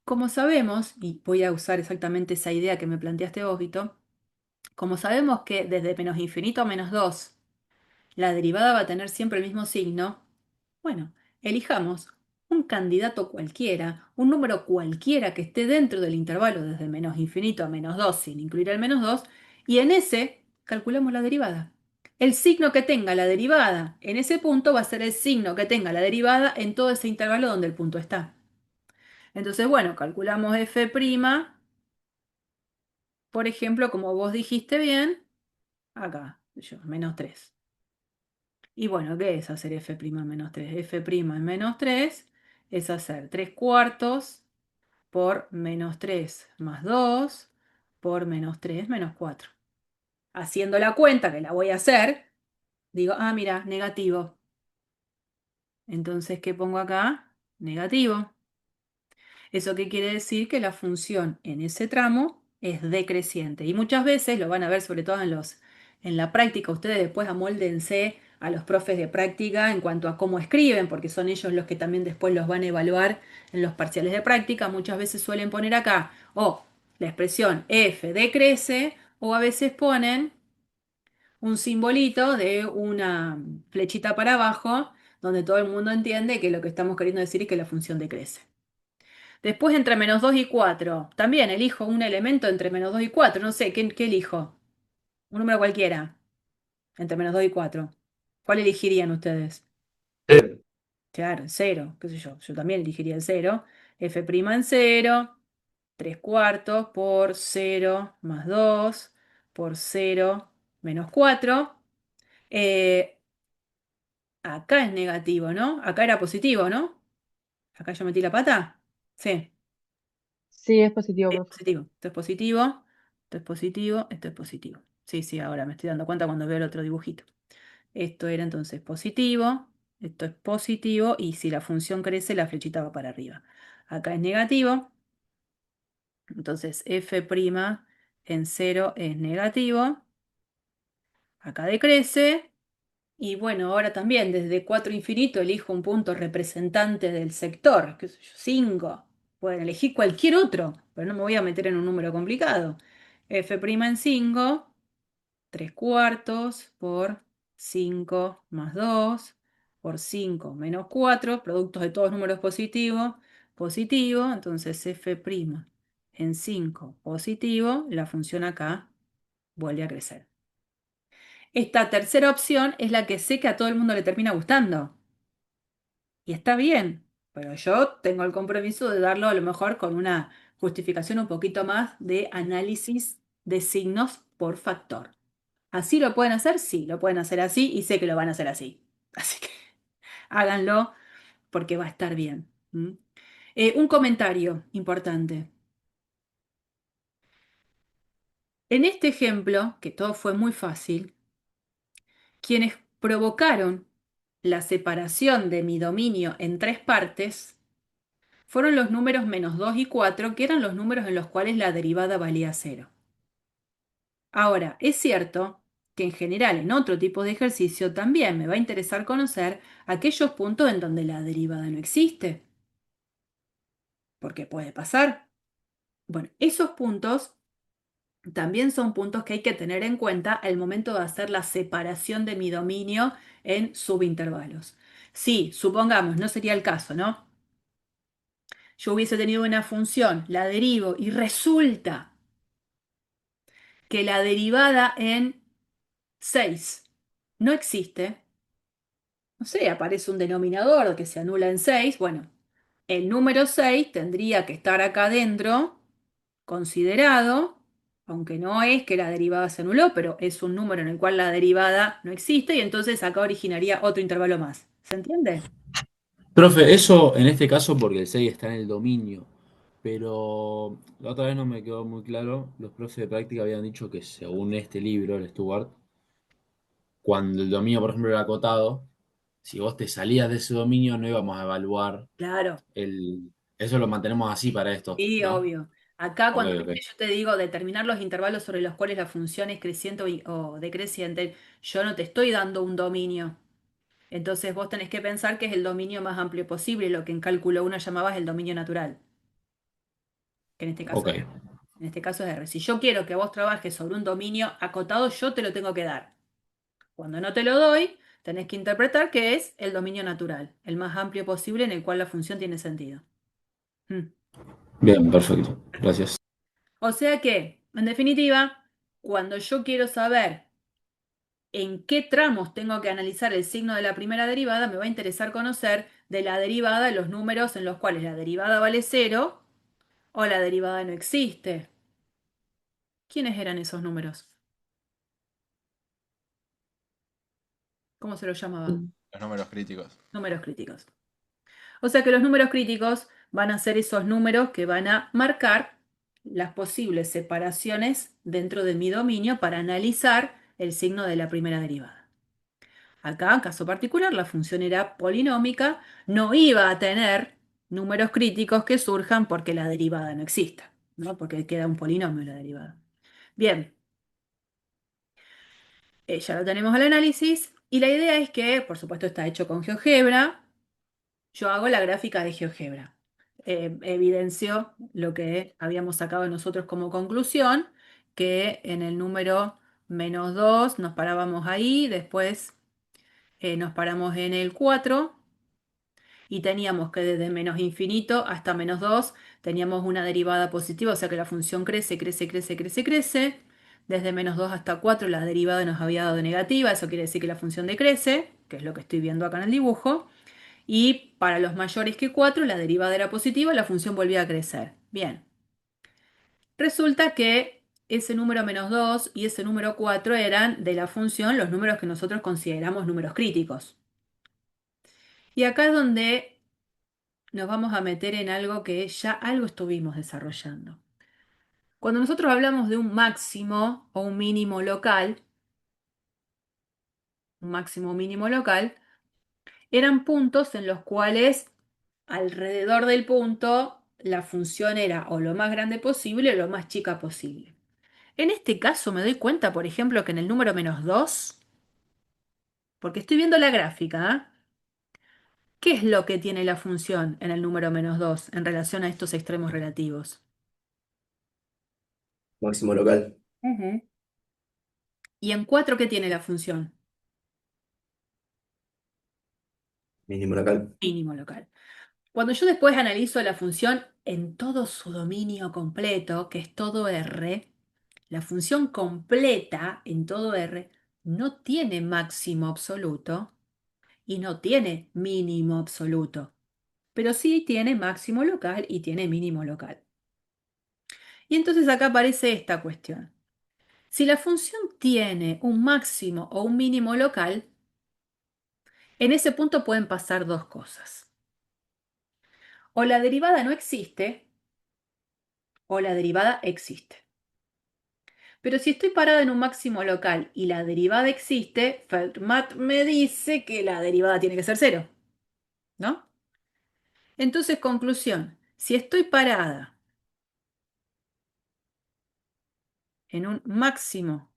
como sabemos, y voy a usar exactamente esa idea que me planteaste vos, Vito, como sabemos que desde menos infinito a -2 la derivada va a tener siempre el mismo signo, bueno, elijamos un candidato cualquiera, un número cualquiera que esté dentro del intervalo desde menos infinito a -2 sin incluir el -2, y en ese calculamos la derivada. El signo que tenga la derivada en ese punto va a ser el signo que tenga la derivada en todo ese intervalo donde el punto está. Entonces, bueno, calculamos f', por ejemplo, como vos dijiste bien, acá, -3. Y bueno, ¿qué es hacer f' en -3? F' en -3 es hacer 3 cuartos por -3 más 2 por -3 menos 4. Haciendo la cuenta, que la voy a hacer, digo, ah, mira, negativo. Entonces, ¿qué pongo acá? Negativo. ¿Eso qué quiere decir? Que la función en ese tramo es decreciente. Y muchas veces lo van a ver, sobre todo en la práctica. Ustedes después amóldense a los profes de práctica en cuanto a cómo escriben, porque son ellos los que también después los van a evaluar en los parciales de práctica. Muchas veces suelen poner acá o la expresión f decrece, o a veces ponen un simbolito de una flechita para abajo, donde todo el mundo entiende que lo que estamos queriendo decir es que la función decrece. Después entre -2 y 4. También elijo un elemento entre -2 y 4. No sé, ¿qué elijo? Un número cualquiera. Entre -2 y 4. ¿Cuál elegirían ustedes? Cero. Claro, el 0. ¿Qué sé yo? Yo también elegiría el 0. F' en 0. 3 cuartos por 0 más 2 por 0 menos 4. Eh, acá es negativo, ¿no? Acá era positivo, ¿no? Acá yo metí la pata. Sí. Sí, es positivo, Es profe. positivo. Esto es positivo, esto es positivo, esto es positivo. Sí, sí, ahora me estoy dando cuenta cuando veo el otro dibujito. Esto era entonces positivo, esto es positivo, y si la función crece, la flechita va para arriba. Acá es negativo, entonces f' en 0 es negativo. Acá decrece. Y bueno, ahora también desde 4 infinito elijo un punto representante del sector, qué sé yo, 5. Pueden elegir cualquier otro, pero no me voy a meter en un número complicado. F' en 5, 3 cuartos por 5 más 2 por 5 menos 4, productos de todos números positivos, positivo, entonces f' en 5 positivo, la función acá vuelve a crecer. Esta tercera opción es la que sé que a todo el mundo le termina gustando. Y está bien, pero yo tengo el compromiso de darlo a lo mejor con una justificación un poquito más de análisis de signos por factor. ¿Así lo pueden hacer? Sí, lo pueden hacer así y sé que lo van a hacer así. Así que háganlo porque va a estar bien. ¿Mm? Un comentario importante. En este ejemplo, que todo fue muy fácil, quienes provocaron la separación de mi dominio en 3 partes fueron los números -2 y 4, que eran los números en los cuales la derivada valía 0. Ahora, es cierto que en general en otro tipo de ejercicio también me va a interesar conocer aquellos puntos en donde la derivada no existe. Porque puede pasar. Bueno, esos puntos también son puntos que hay que tener en cuenta al momento de hacer la separación de mi dominio en subintervalos. Si, supongamos, no sería el caso, ¿no? Yo hubiese tenido una función, la derivo y resulta que la derivada en 6 no existe, no sé, aparece un denominador que se anula en 6. Bueno, el número 6 tendría que estar acá adentro, considerado, aunque no es que la derivada se anuló, pero es un número en el cual la derivada no existe y entonces acá originaría otro intervalo más. ¿Se entiende? Profe, eso en este caso porque el 6 está en el dominio, pero la otra vez no me quedó muy claro, los profes de práctica habían dicho que según este libro, el Stuart, cuando el dominio, por ejemplo, era acotado, si vos te salías de ese dominio no íbamos a evaluar Claro. el... Eso lo mantenemos así para esto, Sí, ¿no? obvio. Acá Ok, cuando ok. yo te digo determinar los intervalos sobre los cuales la función es creciente o decreciente, yo no te estoy dando un dominio. Entonces vos tenés que pensar que es el dominio más amplio posible, lo que en cálculo 1 llamabas el dominio natural, que Ok. en este caso es R. Si yo quiero que vos trabajes sobre un dominio acotado, yo te lo tengo que dar. Cuando no te lo doy, tenés que interpretar que es el dominio natural, el más amplio posible en el cual la función tiene sentido. Mm. Bien, perfecto. Gracias. O sea que, en definitiva, cuando yo quiero saber en qué tramos tengo que analizar el signo de la primera derivada, me va a interesar conocer de la derivada los números en los cuales la derivada vale cero o la derivada no existe. ¿Quiénes eran esos números? ¿Cómo se los llamaba? Los números críticos. Números críticos. O sea que los números críticos van a ser esos números que van a marcar las posibles separaciones dentro de mi dominio para analizar el signo de la primera derivada. Acá, en caso particular, la función era polinómica, no iba a tener números críticos que surjan porque la derivada no exista, ¿no? Porque queda un polinomio la derivada. Bien, ya lo tenemos al análisis y la idea es que, por supuesto, está hecho con GeoGebra. Yo hago la gráfica de GeoGebra. Evidencio lo que habíamos sacado nosotros como conclusión, que en el número -2 nos parábamos ahí, después nos paramos en el 4 y teníamos que desde menos infinito hasta -2 teníamos una derivada positiva, o sea que la función crece, crece, crece, crece, crece. Desde -2 hasta 4 la derivada nos había dado negativa, eso quiere decir que la función decrece, que es lo que estoy viendo acá en el dibujo. Y para los mayores que 4 la derivada era positiva, la función volvía a crecer. Bien, resulta que ese número -2 y ese número 4 eran de la función los números que nosotros consideramos números críticos. Y acá es donde nos vamos a meter en algo que ya algo estuvimos desarrollando. Cuando nosotros hablamos de un máximo o un mínimo local, un máximo o mínimo local, eran puntos en los cuales alrededor del punto la función era o lo más grande posible o lo más chica posible. En este caso me doy cuenta, por ejemplo, que en el número -2, porque estoy viendo la gráfica, ¿eh? ¿Qué es lo que tiene la función en el número -2 en relación a estos extremos relativos? Máximo local, Ujú. ¿Y en 4 qué tiene la función? mínimo local. Mínimo local. Cuando yo después analizo la función en todo su dominio completo, que es todo R, la función completa en todo R no tiene máximo absoluto y no tiene mínimo absoluto, pero sí tiene máximo local y tiene mínimo local. Y entonces acá aparece esta cuestión. Si la función tiene un máximo o un mínimo local, en ese punto pueden pasar dos cosas. O la derivada no existe o la derivada existe. Pero si estoy parada en un máximo local y la derivada existe, Fermat me dice que la derivada tiene que ser cero, ¿no? Entonces, conclusión, si estoy parada en un máximo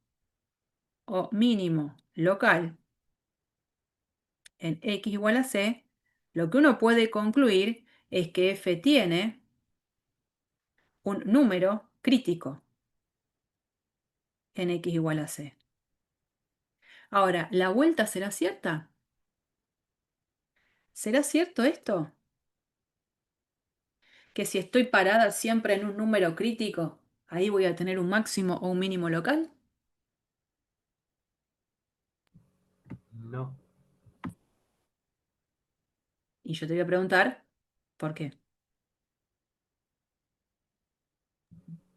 o mínimo local en x igual a c, lo que uno puede concluir es que f tiene un número crítico. en x igual a c. Ahora, ¿la vuelta será cierta? ¿Será cierto esto? Que si estoy parada siempre en un número crítico, ahí voy a tener un máximo o un mínimo local. No, Y yo te voy a preguntar, ¿por qué?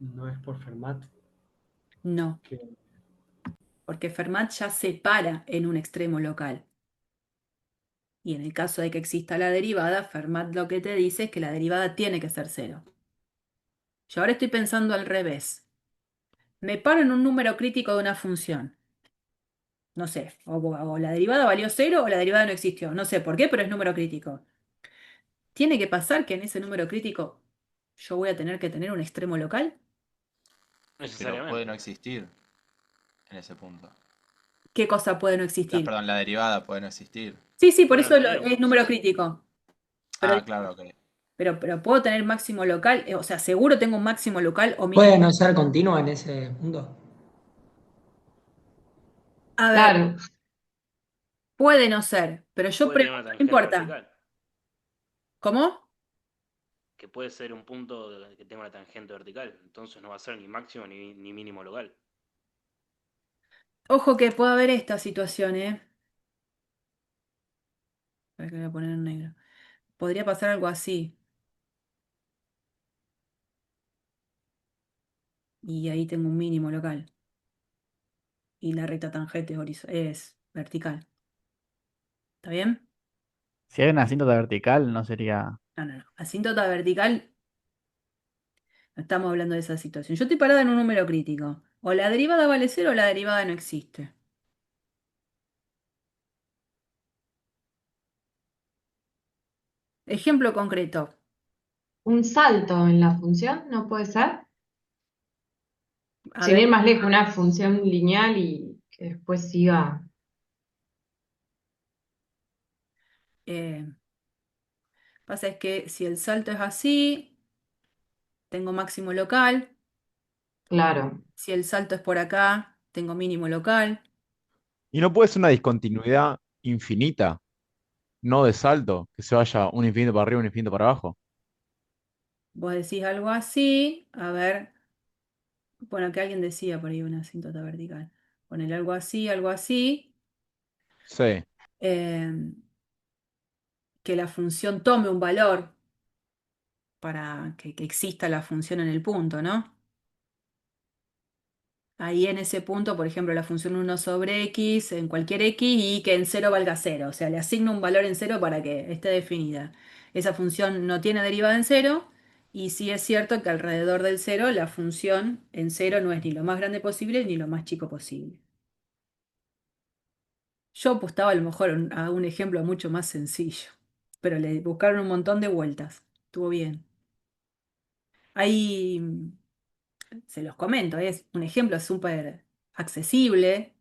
no es por Fermat. No, Que, porque Fermat ya se para en un extremo local. Y en el caso de que exista la derivada, Fermat lo que te dice es que la derivada tiene que ser cero. Yo ahora estoy pensando al revés. Me paro en un número crítico de una función. No sé, o la derivada valió cero o la derivada no existió. No sé por qué, pero es número crítico. ¿Tiene que pasar que en ese número crítico yo voy a tener que tener un extremo local? Pero puede no Necesariamente. existir en ese punto. ¿Qué cosa puede no existir? Perdón, la derivada puede no existir. Sí, sí, por Puede no eso tener un es número funcional. crítico. Pero, Ah, claro, ok. pero puedo tener máximo local, o sea, seguro tengo un máximo local o mínimo. Puede no ser continua en ese punto. A ver, Claro, puede no ser, pero yo Puede tener una pregunto, no tangente importa. vertical. ¿Cómo? Que puede ser un punto que tenga una tangente vertical. Entonces no va a ser ni máximo ni mínimo local. Ojo que puede haber esta situación, ¿eh? Espera que voy a poner en negro. Podría pasar algo así. Y ahí tengo un mínimo local. Y la recta tangente es vertical. ¿Está bien? Si hay una asíntota vertical, no sería. No, no, no. Asíntota vertical, no estamos hablando de esa situación. Yo estoy parada en un número crítico. O la derivada vale cero o la derivada no existe. Ejemplo concreto. un salto en la función, ¿no puede ser? A Sin ver, ir más lejos, una función lineal y que después siga, eh, pasa es que si el salto es así, tengo máximo local. claro. Si el salto es por acá, tengo mínimo local. Y no puede ser una discontinuidad infinita, no de salto, que se vaya un infinito para arriba, un infinito para abajo. Vos decís algo así, a ver, bueno, que alguien decía por ahí una asíntota vertical. Poner algo así, Sí. eh, que la función tome un valor para que exista la función en el punto, ¿no? Ahí en ese punto, por ejemplo, la función 1/x en cualquier x y que en cero valga cero. O sea, le asigno un valor en cero para que esté definida. Esa función no tiene derivada en cero y sí es cierto que alrededor del cero la función en cero no es ni lo más grande posible ni lo más chico posible. Yo apostaba a lo mejor a un ejemplo mucho más sencillo, pero le buscaron un montón de vueltas. Estuvo bien. Ahí se los comento, es un ejemplo súper accesible,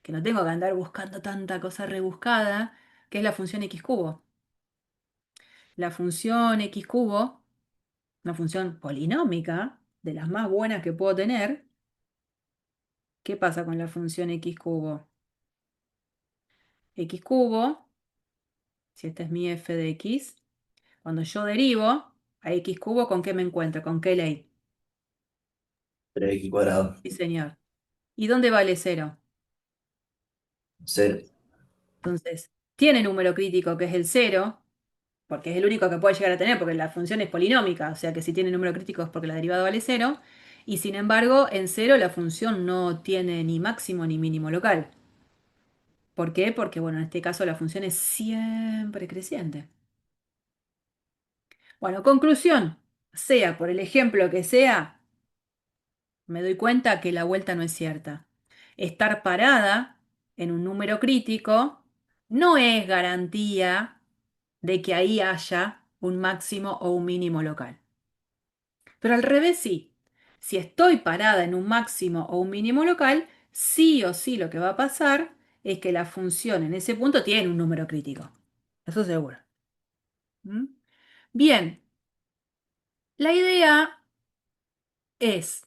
que no tengo que andar buscando tanta cosa rebuscada, que es la función x cubo. La función x cubo, una función polinómica, de las más buenas que puedo tener. ¿Qué pasa con la función x cubo? X cubo, si esta es mi f de x, cuando yo derivo a x cubo, ¿con qué me encuentro? ¿Con qué ley? 3x cuadrado. Sí, señor. ¿Y dónde vale cero? Cero. Entonces, tiene número crítico que es el cero, porque es el único que puede llegar a tener, porque la función es polinómica, o sea que si tiene número crítico es porque la derivada vale cero, y sin embargo, en cero la función no tiene ni máximo ni mínimo local. ¿Por qué? Porque, bueno, en este caso la función es siempre creciente. Bueno, conclusión, sea por el ejemplo que sea, me doy cuenta que la vuelta no es cierta. Estar parada en un número crítico no es garantía de que ahí haya un máximo o un mínimo local. Pero al revés sí. Si estoy parada en un máximo o un mínimo local, sí o sí lo que va a pasar es que la función en ese punto tiene un número crítico. Eso seguro. ¿Mm? Bien, la idea es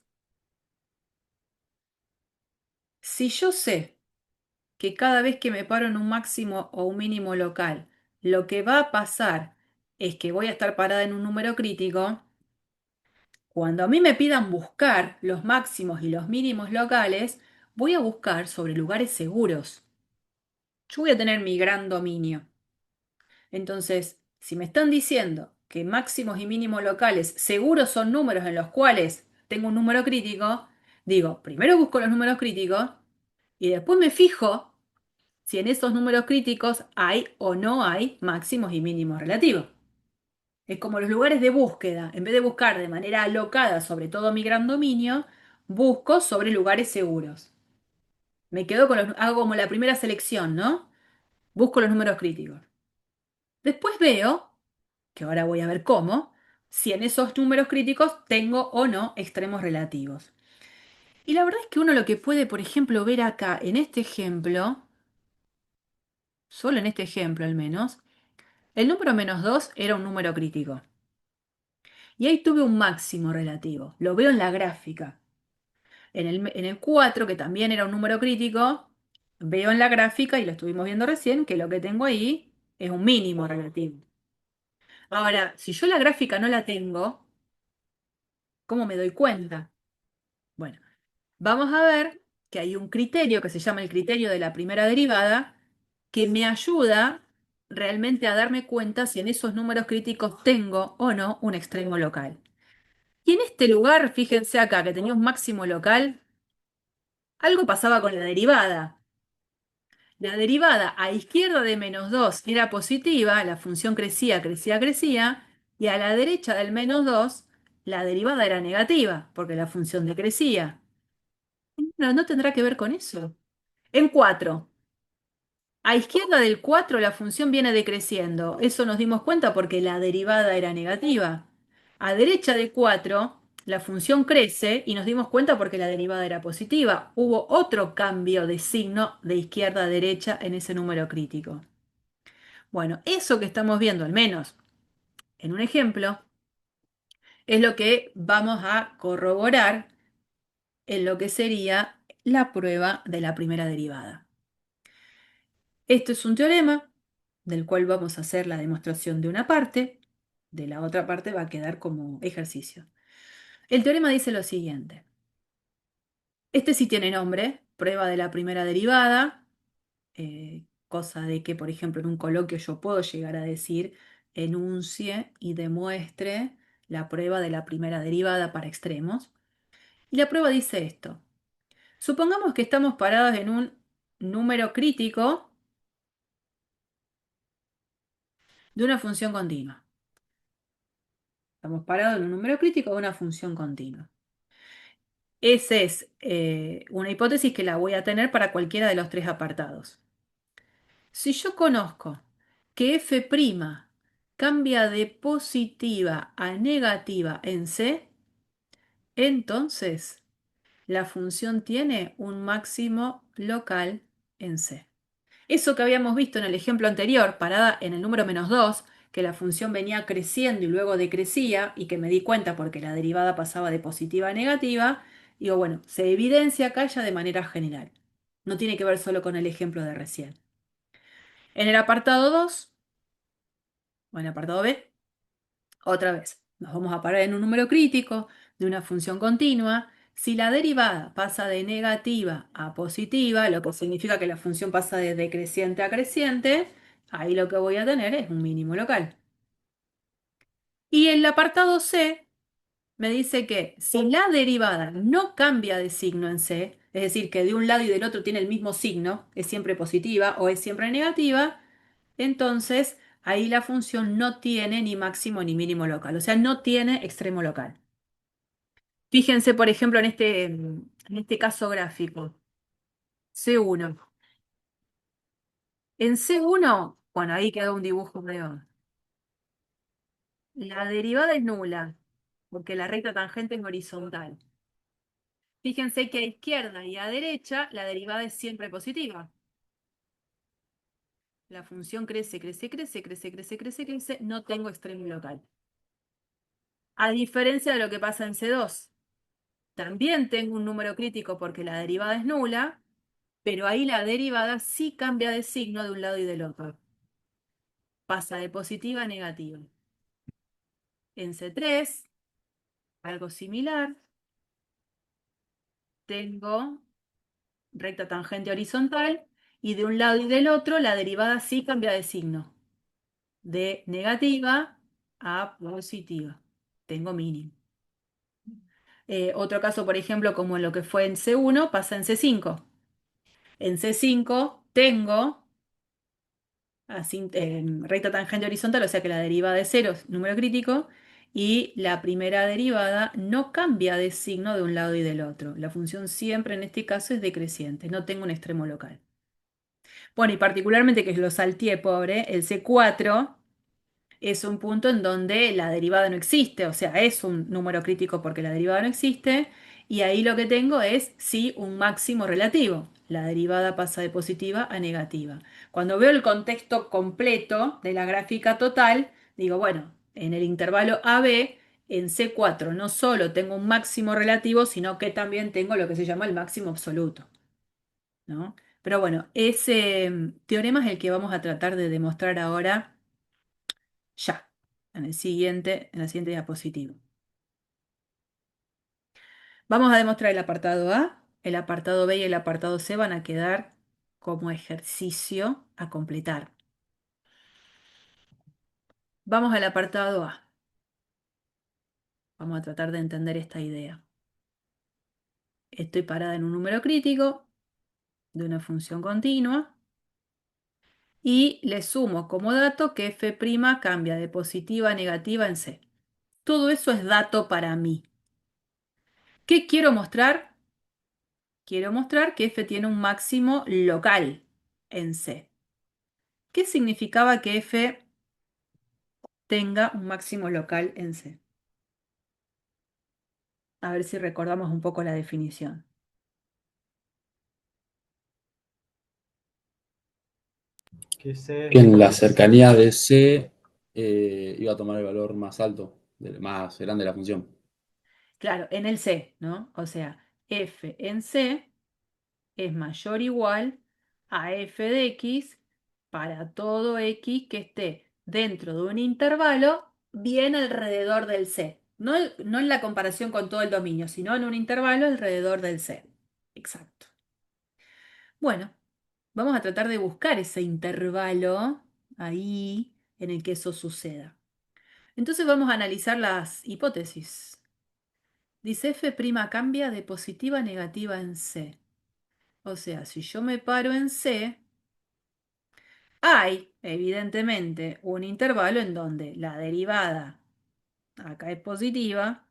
Si yo sé que cada vez que me paro en un máximo o un mínimo local, lo que va a pasar es que voy a estar parada en un número crítico, cuando a mí me pidan buscar los máximos y los mínimos locales, voy a buscar sobre lugares seguros. Yo voy a tener mi gran dominio. Entonces, si me están diciendo que máximos y mínimos locales seguros son números en los cuales tengo un número crítico, digo, primero busco los números críticos y después me fijo si en esos números críticos hay o no hay máximos y mínimos relativos. Es como los lugares de búsqueda. En vez de buscar de manera alocada sobre todo mi gran dominio, busco sobre lugares seguros. Me quedo con hago como la primera selección, ¿no? Busco los números críticos. Después veo, que ahora voy a ver cómo, si en esos números críticos tengo o no extremos relativos. Y la verdad es que uno lo que puede, por ejemplo, ver acá en este ejemplo, solo en este ejemplo al menos, el número -2 era un número crítico. Y ahí tuve un máximo relativo. Lo veo en la gráfica. En el 4, que también era un número crítico, veo en la gráfica, y lo estuvimos viendo recién, que lo que tengo ahí es un mínimo relativo. Ahora, si yo la gráfica no la tengo, ¿cómo me doy cuenta? Bueno, vamos a ver que hay un criterio que se llama el criterio de la primera derivada, que me ayuda realmente a darme cuenta si en esos números críticos tengo o no un extremo local. Y en este lugar, fíjense acá, que tenía un máximo local, algo pasaba con la derivada. La derivada a izquierda de -2 era positiva, la función crecía, crecía, crecía, y a la derecha del -2 la derivada era negativa, porque la función decrecía. No, no tendrá que ver con eso. En 4, a izquierda del 4 la función viene decreciendo. Eso nos dimos cuenta porque la derivada era negativa. A derecha de 4 la función crece y nos dimos cuenta porque la derivada era positiva. Hubo otro cambio de signo de izquierda a derecha en ese número crítico. Bueno, eso que estamos viendo, al menos en un ejemplo, es lo que vamos a corroborar en lo que sería la prueba de la primera derivada. Esto es un teorema del cual vamos a hacer la demostración de una parte, de la otra parte va a quedar como ejercicio. El teorema dice lo siguiente. Este sí tiene nombre, prueba de la primera derivada, cosa de que, por ejemplo, en un coloquio yo puedo llegar a decir enuncie y demuestre la prueba de la primera derivada para extremos. Y la prueba dice esto. Supongamos que estamos parados en un número crítico de una función continua. Estamos parados en un número crítico de una función continua. Esa es una hipótesis que la voy a tener para cualquiera de los tres apartados. Si yo conozco que f' cambia de positiva a negativa en C, entonces la función tiene un máximo local en C. Eso que habíamos visto en el ejemplo anterior, parada en el número -2, que la función venía creciendo y luego decrecía, y que me di cuenta porque la derivada pasaba de positiva a negativa, digo, bueno, se evidencia acá ya de manera general. No tiene que ver solo con el ejemplo de recién. En el apartado 2, o en el apartado B, otra vez, nos vamos a parar en un número crítico de una función continua. Si la derivada pasa de negativa a positiva, lo que significa que la función pasa de decreciente a creciente, ahí lo que voy a tener es un mínimo local. Y el apartado C me dice que si la derivada no cambia de signo en C, es decir, que de un lado y del otro tiene el mismo signo, es siempre positiva o es siempre negativa, entonces ahí la función no tiene ni máximo ni mínimo local, o sea, no tiene extremo local. Fíjense, por ejemplo, en este caso gráfico, C1. En C1, bueno, ahí quedó un dibujo peor. La derivada es nula, porque la recta tangente es horizontal. Fíjense que a izquierda y a derecha la derivada es siempre positiva. La función crece, crece, crece, crece, crece, crece, crece, no tengo extremo local. A diferencia de lo que pasa en C2. También tengo un número crítico porque la derivada es nula, Pero ahí la derivada sí cambia de signo de un lado y del otro. Pasa de positiva a negativa. En C3, algo similar. Tengo recta tangente horizontal y de un lado y del otro la derivada sí cambia de signo. De negativa a positiva. Tengo mínimo. Otro caso, por ejemplo, como en lo que fue en C1, pasa en C5. En C5 tengo así, recta tangente horizontal, o sea que la derivada de cero es número crítico, y la primera derivada no cambia de signo de un lado y del otro. La función siempre en este caso es decreciente, no tengo un extremo local. Bueno, y particularmente que lo salteé, pobre, el C4 es un punto en donde la derivada no existe, o sea, es un número crítico porque la derivada no existe, y ahí lo que tengo es sí un máximo relativo. La derivada pasa de positiva a negativa. Cuando veo el contexto completo de la gráfica total, digo, bueno, en el intervalo AB, en C4 no solo tengo un máximo relativo, sino que también tengo lo que se llama el máximo absoluto, ¿no? Pero bueno, ese teorema es el que vamos a tratar de demostrar ahora ya, en la siguiente diapositiva. Vamos a demostrar el apartado A, el apartado B y el apartado C van a quedar como ejercicio a completar. Vamos al apartado A. Vamos a tratar de entender esta idea. Estoy parada en un número crítico de una función continua y le sumo como dato que f' cambia de positiva a negativa en C. Todo eso es dato para mí. ¿Qué quiero mostrar? Quiero mostrar que f tiene un máximo local en C. ¿Qué significaba que f tenga un máximo local en C? A ver si recordamos un poco la definición. Que C Que en la es cercanía de C iba a tomar el valor más alto, más grande de la función. Claro, en el C, ¿no? O sea, f en C es mayor o igual a f de x para todo x que esté dentro de un intervalo bien alrededor del C. No, no en la comparación con todo el dominio, sino en un intervalo alrededor del C. Exacto. Bueno, vamos a tratar de buscar ese intervalo ahí en el que eso suceda. Entonces vamos a analizar las hipótesis. Dice f' cambia de positiva a negativa en C. O sea, si yo me paro en C, hay evidentemente un intervalo en donde la derivada acá es positiva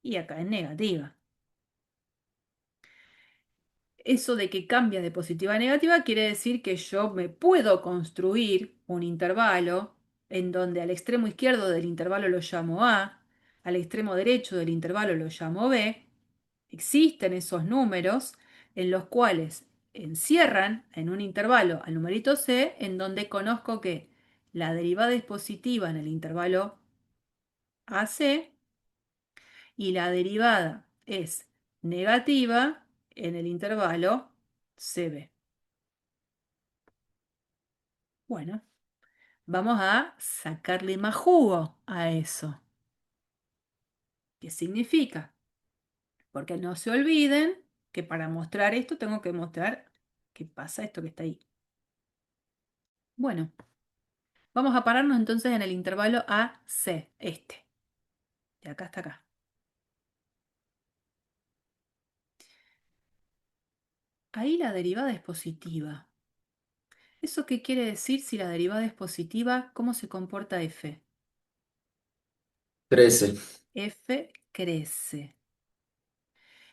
y acá es negativa. Eso de que cambia de positiva a negativa quiere decir que yo me puedo construir un intervalo en donde al extremo izquierdo del intervalo lo llamo A, al extremo derecho del intervalo lo llamo B. Existen esos números en los cuales encierran en un intervalo al numerito C, en donde conozco que la derivada es positiva en el intervalo AC y la derivada es negativa en el intervalo CB. Bueno, vamos a sacarle más jugo a eso. ¿Qué significa? Porque no se olviden que para mostrar esto tengo que mostrar qué pasa esto que está ahí. Bueno, vamos a pararnos entonces en el intervalo AC, este. De acá hasta acá. Ahí la derivada es positiva. ¿Eso qué quiere decir si la derivada es positiva? ¿Cómo se comporta f? 13. F crece.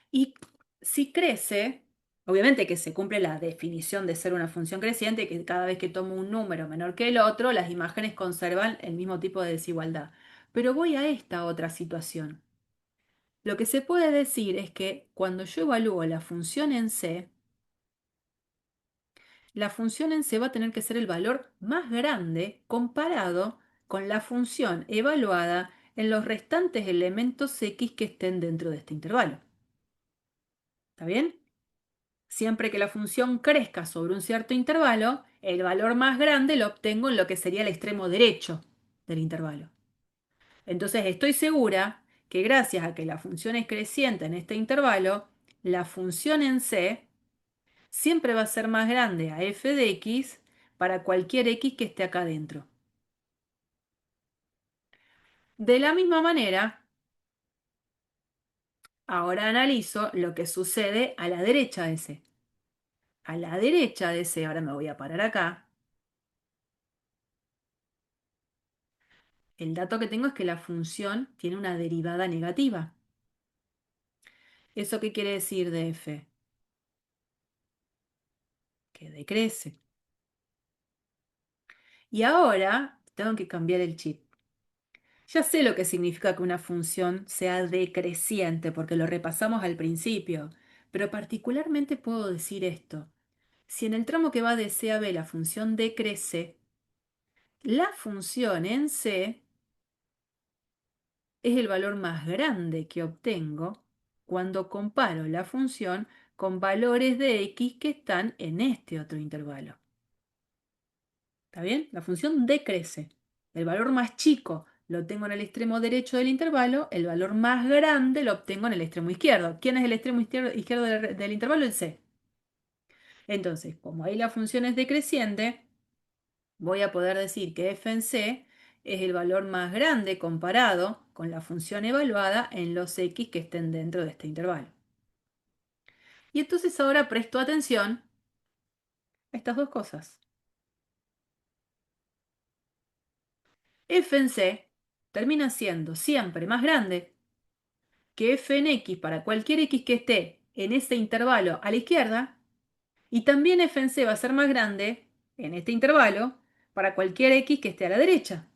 Y si crece, obviamente que se cumple la definición de ser una función creciente, que cada vez que tomo un número menor que el otro, las imágenes conservan el mismo tipo de desigualdad. Pero voy a esta otra situación. Lo que se puede decir es que cuando yo evalúo la función en C, la función en C va a tener que ser el valor más grande comparado con la función evaluada en los restantes elementos X que estén dentro de este intervalo. ¿Está bien? Siempre que la función crezca sobre un cierto intervalo, el valor más grande lo obtengo en lo que sería el extremo derecho del intervalo. Entonces estoy segura que gracias a que la función es creciente en este intervalo, la función en C siempre va a ser más grande a f de x para cualquier x que esté acá adentro. De la misma manera, ahora analizo lo que sucede a la derecha de C. A la derecha de C, ahora me voy a parar acá, el dato que tengo es que la función tiene una derivada negativa. ¿Eso qué quiere decir de f? Que decrece. Y ahora tengo que cambiar el chip. Ya sé lo que significa que una función sea decreciente, porque lo repasamos al principio, pero particularmente puedo decir esto. Si en el tramo que va de C a B la función decrece, la función en C es el valor más grande que obtengo cuando comparo la función con valores de x que están en este otro intervalo. ¿Está bien? La función decrece. El valor más chico lo tengo en el extremo derecho del intervalo, el valor más grande lo obtengo en el extremo izquierdo. ¿Quién es el extremo izquierdo del intervalo? El c. Entonces, como ahí la función es decreciente, voy a poder decir que f en c es el valor más grande comparado con la función evaluada en los x que estén dentro de este intervalo. Y entonces ahora presto atención a estas dos cosas. F en c termina siendo siempre más grande que f en x para cualquier x que esté en ese intervalo a la izquierda, y también f en c va a ser más grande en este intervalo para cualquier x que esté a la derecha.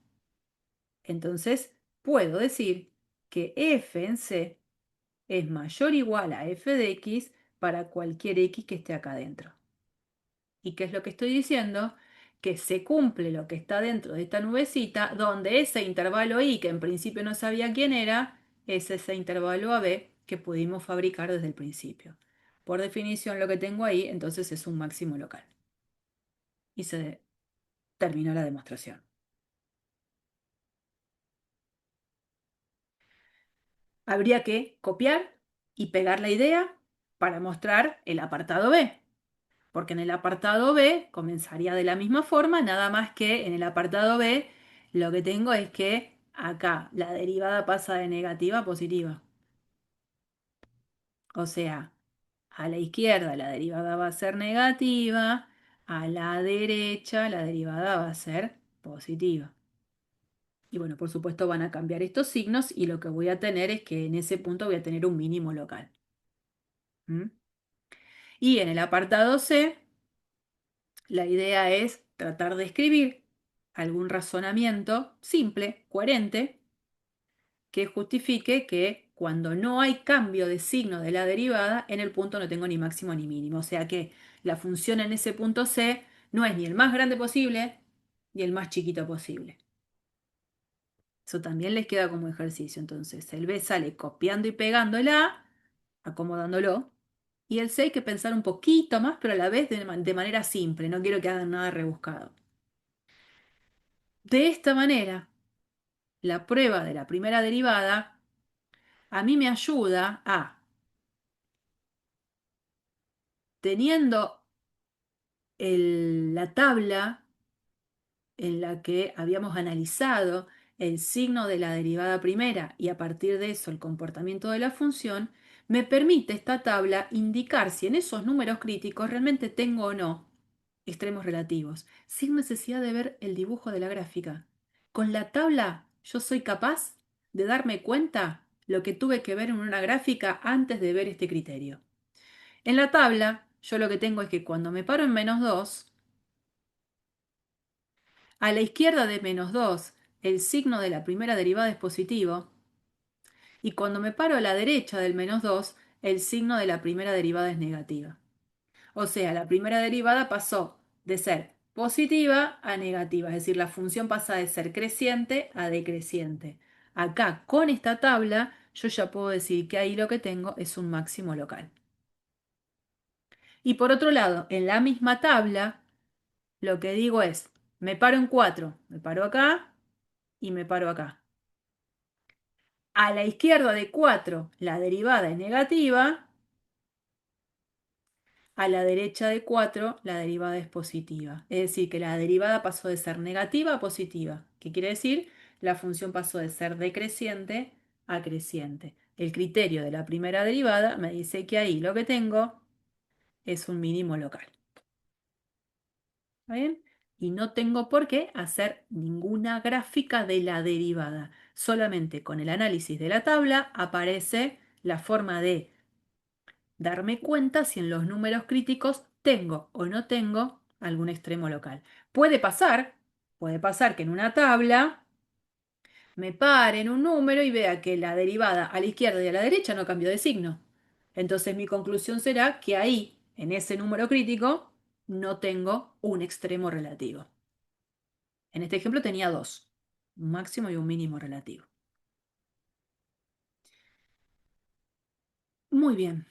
Entonces, puedo decir que f en c es mayor o igual a f de x para cualquier x que esté acá adentro. ¿Y qué es lo que estoy diciendo? Que se cumple lo que está dentro de esta nubecita, donde ese intervalo i, que en principio no sabía quién era, es ese intervalo AB que pudimos fabricar desde el principio. Por definición, lo que tengo ahí, entonces es un máximo local. Y se terminó la demostración. Habría que copiar y pegar la idea para mostrar el apartado B. Porque en el apartado B comenzaría de la misma forma, nada más que en el apartado B lo que tengo es que acá la derivada pasa de negativa a positiva. O sea, a la izquierda la derivada va a ser negativa, a la derecha la derivada va a ser positiva. Y bueno, por supuesto van a cambiar estos signos y lo que voy a tener es que en ese punto voy a tener un mínimo local. ¿Mm? Y en el apartado C, la idea es tratar de escribir algún razonamiento simple, coherente, que justifique que cuando no hay cambio de signo de la derivada, en el punto no tengo ni máximo ni mínimo. O sea que la función en ese punto C no es ni el más grande posible ni el más chiquito posible. Eso también les queda como ejercicio. Entonces, el B sale copiando y pegando el A, acomodándolo, y el C hay que pensar un poquito más, pero a la vez de manera simple. No quiero que hagan nada rebuscado. De esta manera, la prueba de la primera derivada a mí me ayuda a, teniendo la tabla en la que habíamos analizado el signo de la derivada primera y a partir de eso el comportamiento de la función, me permite esta tabla indicar si en esos números críticos realmente tengo o no extremos relativos, sin necesidad de ver el dibujo de la gráfica. Con la tabla yo soy capaz de darme cuenta lo que tuve que ver en una gráfica antes de ver este criterio. En la tabla yo lo que tengo es que cuando me paro en -2, a la izquierda de -2 el signo de la primera derivada es positivo y cuando me paro a la derecha del -2 el signo de la primera derivada es negativa. O sea, la primera derivada pasó de ser positiva a negativa, es decir, la función pasa de ser creciente a decreciente. Acá, con esta tabla, yo ya puedo decir que ahí lo que tengo es un máximo local. Y por otro lado, en la misma tabla, lo que digo es, me paro en 4, me paro acá y me paro acá. A la izquierda de 4, la derivada es negativa. A la derecha de 4, la derivada es positiva. Es decir, que la derivada pasó de ser negativa a positiva. ¿Qué quiere decir? La función pasó de ser decreciente a creciente. El criterio de la primera derivada me dice que ahí lo que tengo es un mínimo local. ¿Está bien? Y no tengo por qué hacer ninguna gráfica de la derivada. Solamente con el análisis de la tabla aparece la forma de darme cuenta si en los números críticos tengo o no tengo algún extremo local. Puede pasar que en una tabla me pare en un número y vea que la derivada a la izquierda y a la derecha no cambió de signo. Entonces mi conclusión será que ahí, en ese número crítico, no tengo un extremo relativo. En este ejemplo tenía dos, un máximo y un mínimo relativo. Muy bien.